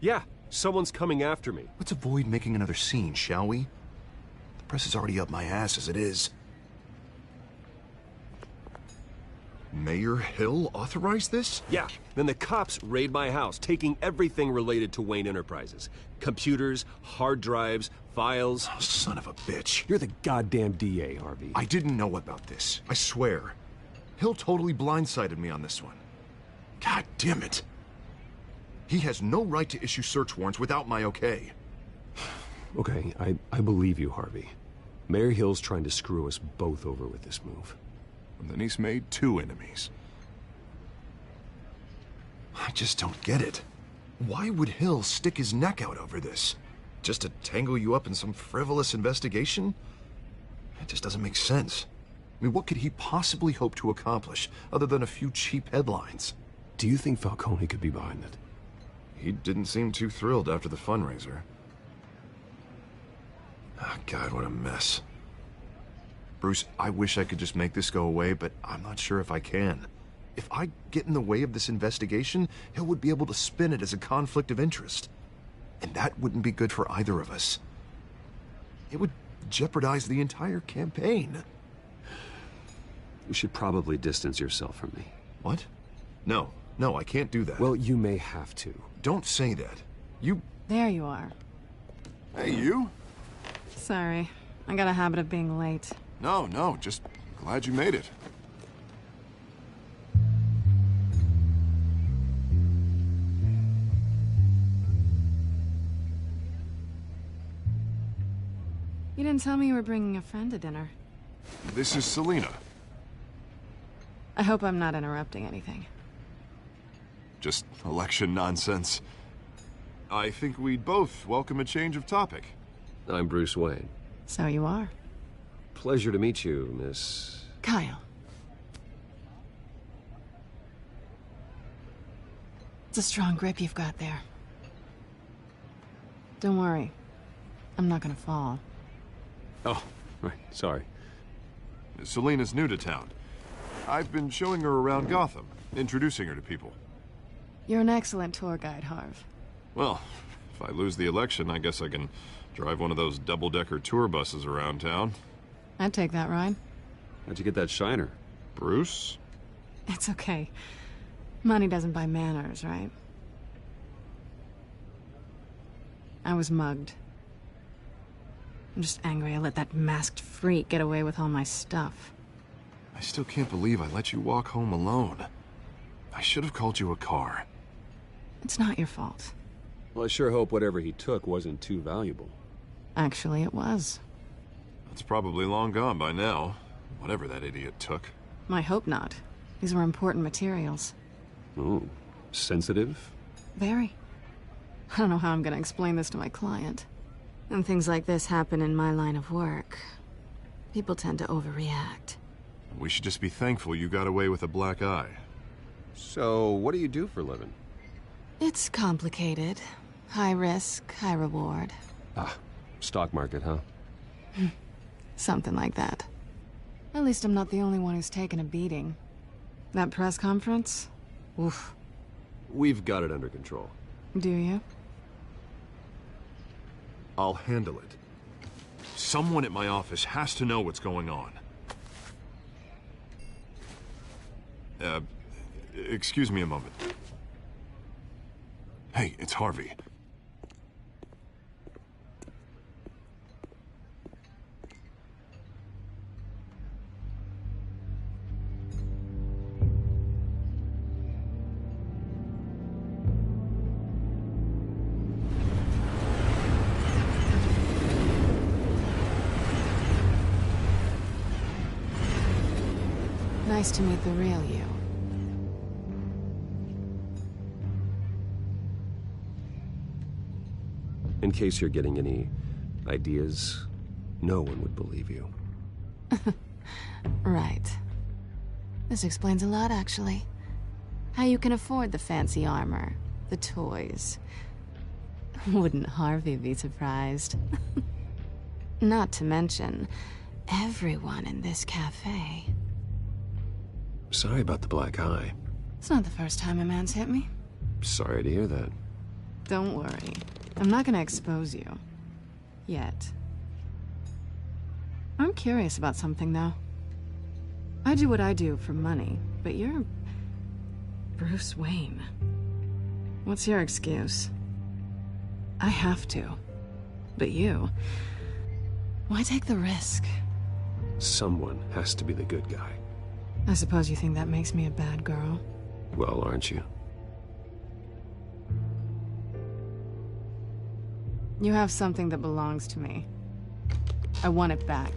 Yeah, someone's coming after me. Let's avoid making another scene, shall we? The press is already up my ass as it is. Mayor Hill authorized this? Yeah, then the cops raid my house, taking everything related to Wayne Enterprises. Computers, hard drives, files. Oh, son of a bitch. You're the goddamn DA, Harvey. I didn't know about this. I swear. Hill totally blindsided me on this one. God damn it. He has no right to issue search warrants without my okay. Okay, I believe you, Harvey. Mayor Hill's trying to screw us both over with this move. And then he's made two enemies. I just don't get it. Why would Hill stick his neck out over this? Just to tangle you up in some frivolous investigation? It just doesn't make sense. I mean, what could he possibly hope to accomplish other than a few cheap headlines? Do you think Falcone could be behind it? He didn't seem too thrilled after the fundraiser. Oh, God, what a mess. Bruce, I wish I could just make this go away, but I'm not sure if I can. If I get in the way of this investigation, Hill would be able to spin it as a conflict of interest. And that wouldn't be good for either of us. It would jeopardize the entire campaign. You should probably distance yourself from me. What? No, I can't do that. Well, you may have to. Don't say that. You... There you are. Hey, you? Sorry. I got a habit of being late. No, just glad you made it. You didn't tell me you were bringing a friend to dinner. This is Selina. I hope I'm not interrupting anything. Just election nonsense. I think we'd both welcome a change of topic. I'm Bruce Wayne. So you are. Pleasure to meet you, Miss... Kyle. It's a strong grip you've got there. Don't worry. I'm not gonna fall. Oh, right. Sorry. Selina's new to town. I've been showing her around Gotham, introducing her to people. You're an excellent tour guide, Harv. Well, if I lose the election, I guess I can drive one of those double-decker tour buses around town. I'd take that ride. How'd you get that shiner? Bruce? It's okay. Money doesn't buy manners, right? I was mugged. I'm just angry I let that masked freak get away with all my stuff. I still can't believe I let you walk home alone. I should have called you a car. It's not your fault. Well, I sure hope whatever he took wasn't too valuable. Actually, it was. It's probably long gone by now, whatever that idiot took. I hope not. These were important materials. Ooh, sensitive? Very. I don't know how I'm gonna explain this to my client. When things like this happen in my line of work, people tend to overreact. We should just be thankful you got away with a black eye. So, what do you do for a living? It's complicated. High risk, high reward. Ah, stock market, huh? Something like that. At least I'm not the only one who's taken a beating. That press conference? Oof. We've got it under control. Do you? I'll handle it. Someone at my office has to know what's going on. Excuse me a moment. Hey, it's Harvey. Nice to meet the real you. In case you're getting any ideas, no one would believe you. Right. This explains a lot, actually. How you can afford the fancy armor, the toys. Wouldn't Harvey be surprised? Not to mention, everyone in this cafe. Sorry about the black eye. It's not the first time a man's hit me. Sorry to hear that. Don't worry. I'm not gonna expose you. Yet. I'm curious about something, though. I do what I do for money, but you're... Bruce Wayne. What's your excuse? I have to. But you... Why take the risk? Someone has to be the good guy. I suppose you think that makes me a bad girl? Well, aren't you? You have something that belongs to me. I want it back.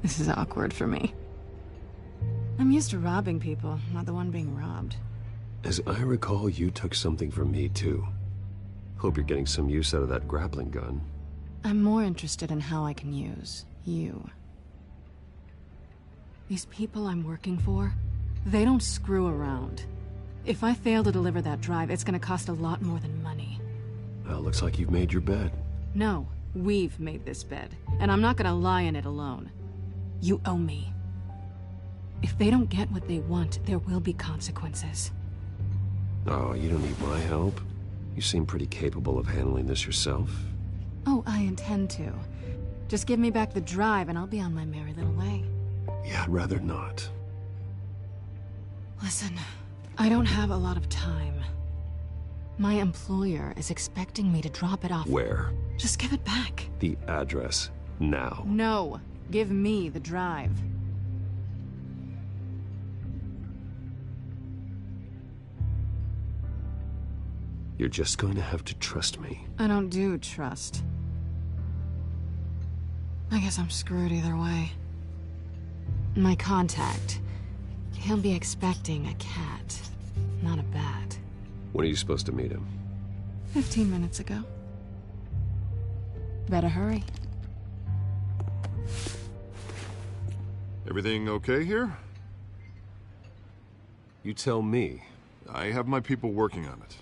This is awkward for me. I'm used to robbing people, not the one being robbed. As I recall, you took something from me, too. Hope you're getting some use out of that grappling gun. I'm more interested in how I can use you. These people I'm working for, they don't screw around. If I fail to deliver that drive, it's gonna cost a lot more than money. Well, looks like you've made your bed. No, we've made this bed, and I'm not gonna lie in it alone. You owe me. If they don't get what they want, there will be consequences. Oh, you don't need my help. You seem pretty capable of handling this yourself. Oh, I intend to. Just give me back the drive and I'll be on my merry little way. Yeah, I'd rather not. Listen, I don't have a lot of time. My employer is expecting me to drop it off. Where? Just give it back. The address, now. No, give me the drive. You're just going to have to trust me. I don't do trust. I guess I'm screwed either way. My contact. He'll be expecting a cat, not a bat. When are you supposed to meet him? 15 minutes ago. Better hurry. Everything okay here? You tell me. I have my people working on it.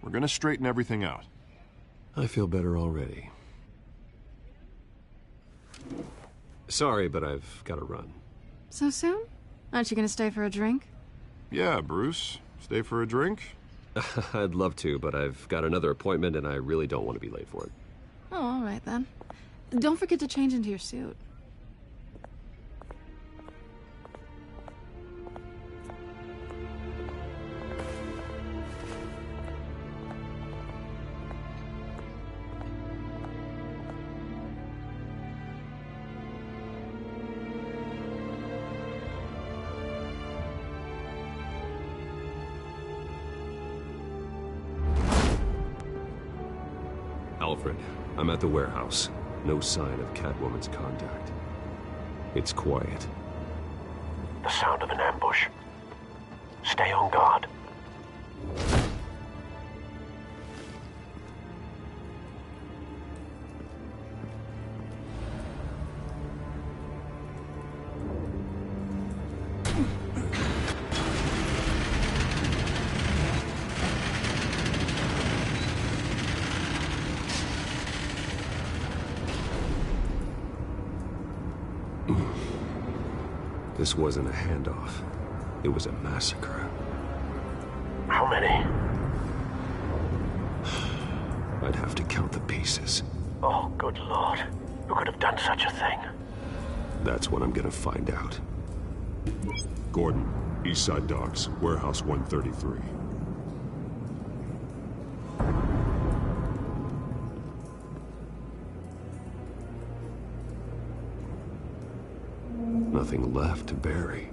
We're gonna straighten everything out. I feel better already. Sorry, but I've got to run. So soon? Aren't you gonna stay for a drink? Yeah, Bruce. Stay for a drink? I'd love to, but I've got another appointment and I really don't want to be late for it. Oh, all right then. Don't forget to change into your suit. Alfred, I'm at the warehouse. No sign of Catwoman's contact. It's quiet. The sound of an ambush. Stay on guard. This wasn't a handoff. It was a massacre. How many? I'd have to count the pieces. Oh, good Lord. Who could have done such a thing? That's what I'm gonna find out. Gordon, East Side Docks, Warehouse 133. Nothing left to bury.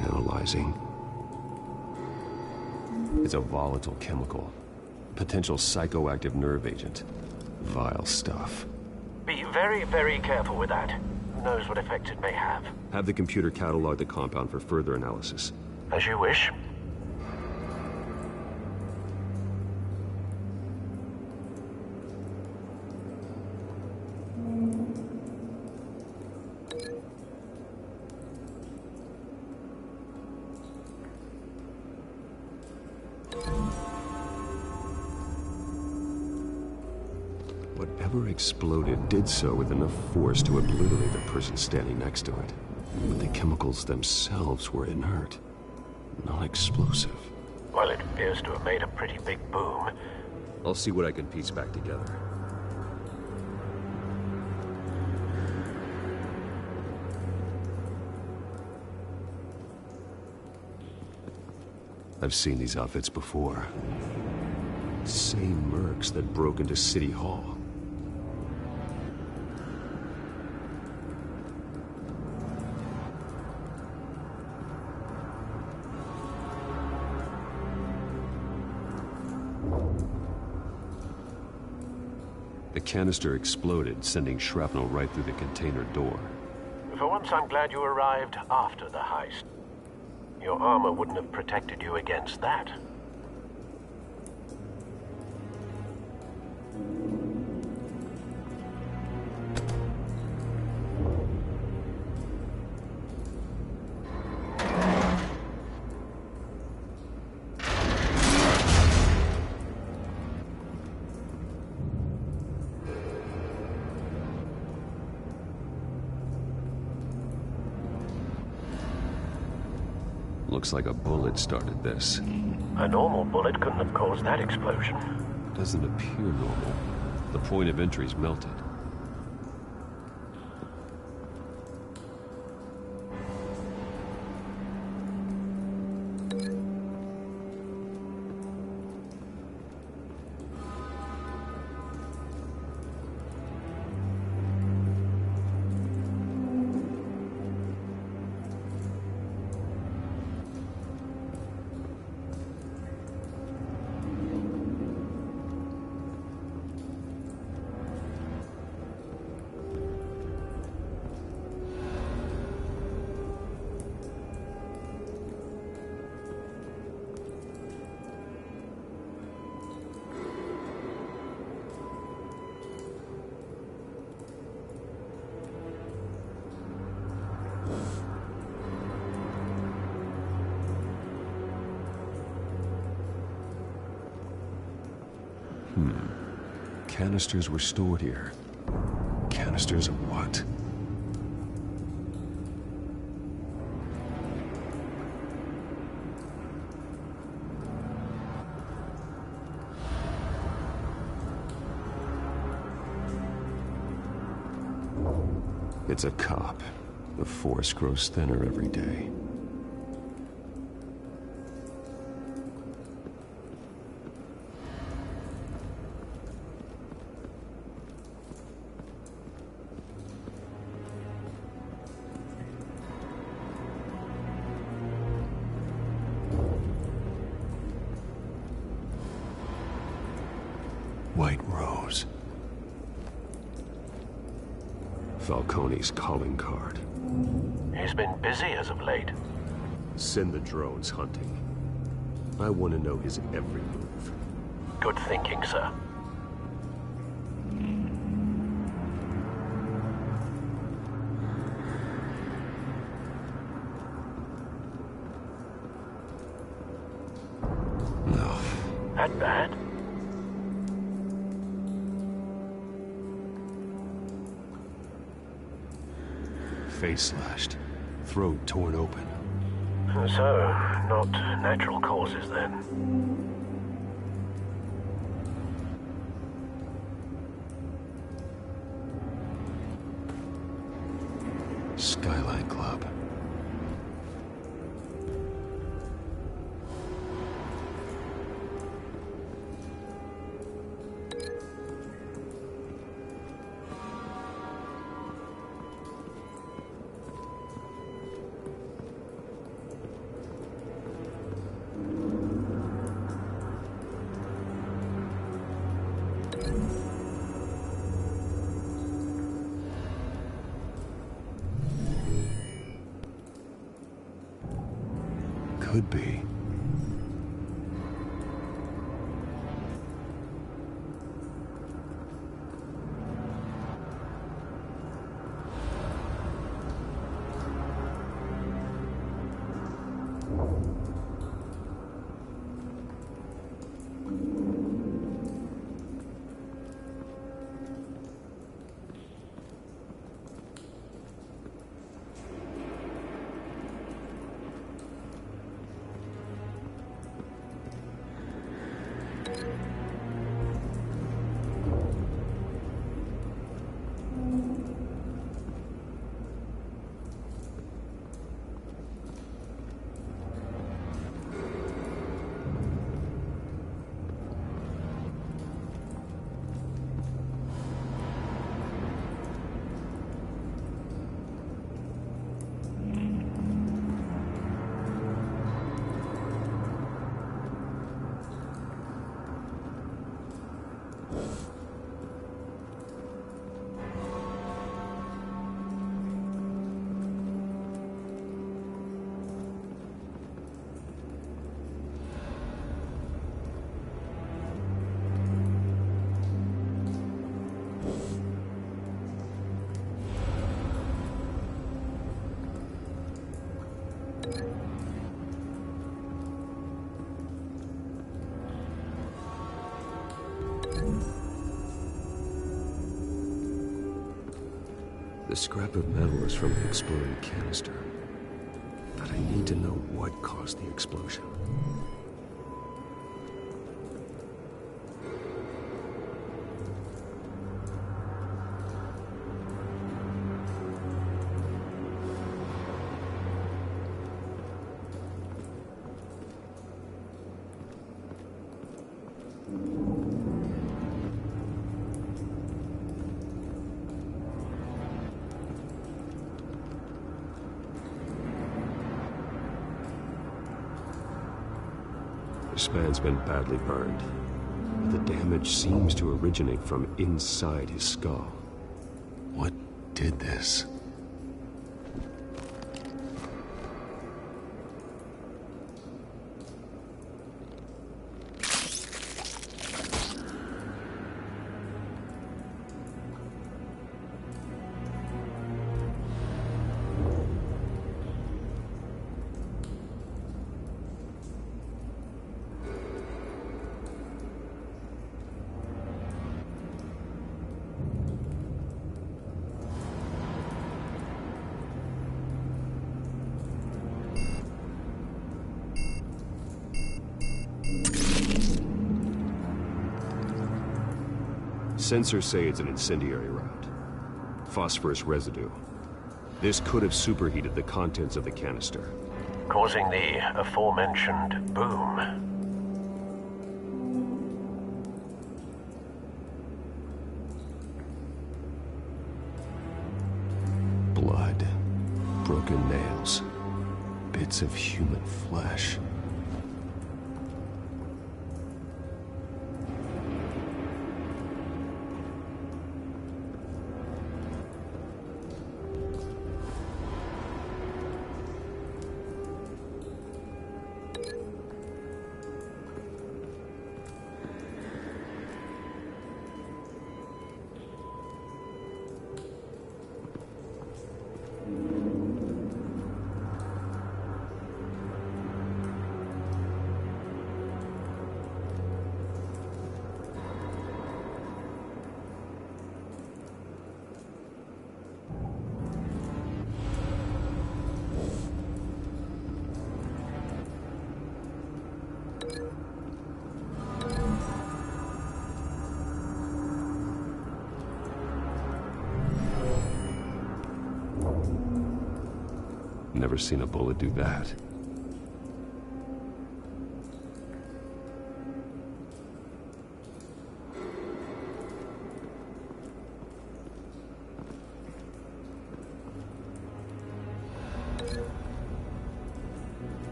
Analyzing. It's a volatile chemical. Potential psychoactive nerve agent. Vile stuff. Be very, very careful with that. Who knows what effects it may have. Have the computer catalog the compound for further analysis. As you wish. Whatever exploded did so with enough force to obliterate the person standing next to it. But the chemicals themselves were inert, not explosive. Well, it appears to have made a pretty big boom. I'll see what I can piece back together. I've seen these outfits before. Same mercs that broke into City Hall. The canister exploded, sending shrapnel right through the container door. For once, I'm glad you arrived after the heist. Your armor wouldn't have protected you against that. Looks like a bullet started this. A normal bullet couldn't have caused that explosion. Doesn't appear normal. The point of entry's melted. Canisters were stored here. Canisters of what? It's a cop. The force grows thinner every day. White Rose. Falcone's calling card. He's been busy as of late. Send the drones hunting. I want to know his every move. Good thinking, sir. No. That bad? Face slashed. Throat torn open. So, not natural causes then. Skyline Club. Could be. The scrap of metal is from the exploding canister. But I need to know what caused the explosion. This man's been badly burned. The damage seems to originate from inside his skull. What did this? Sensors say it's an incendiary round. Phosphorus residue. This could have superheated the contents of the canister, causing the aforementioned boom. Blood, broken nails, bits of human flesh. Never seen a bullet do that.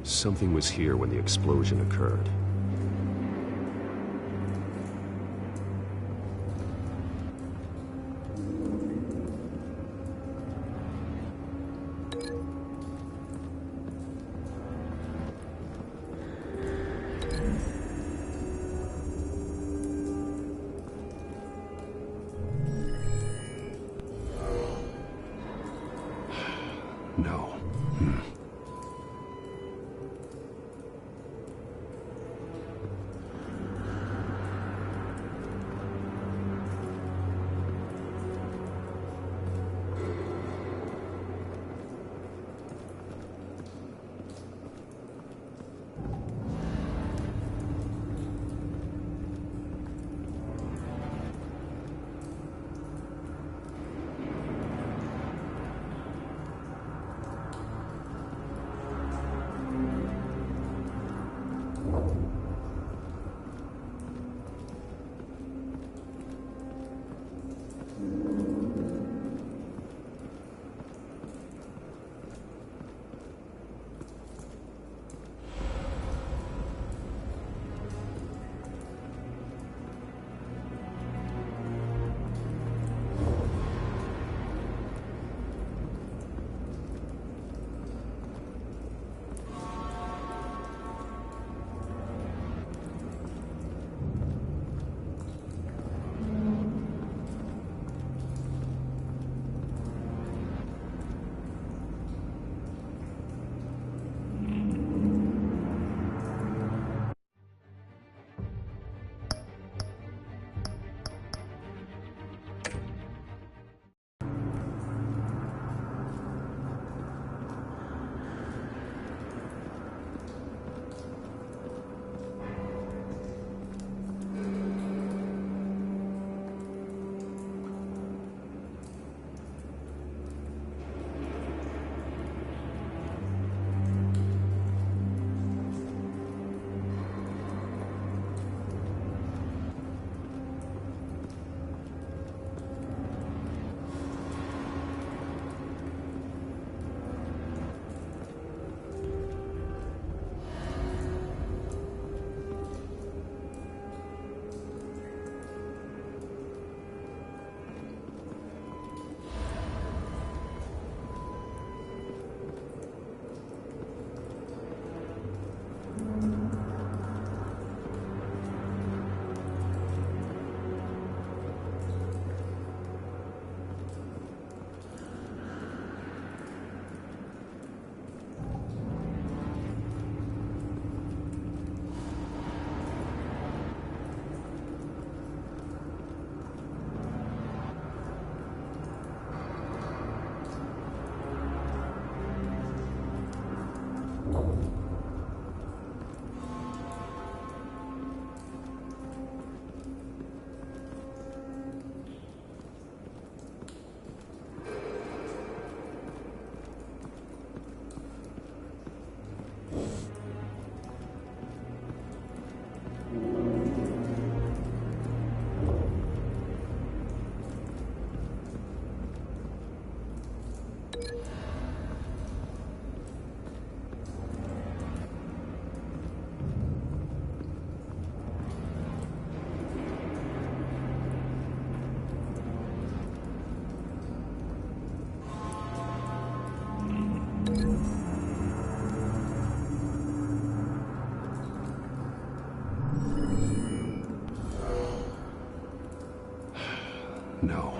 Something was here when the explosion occurred. No.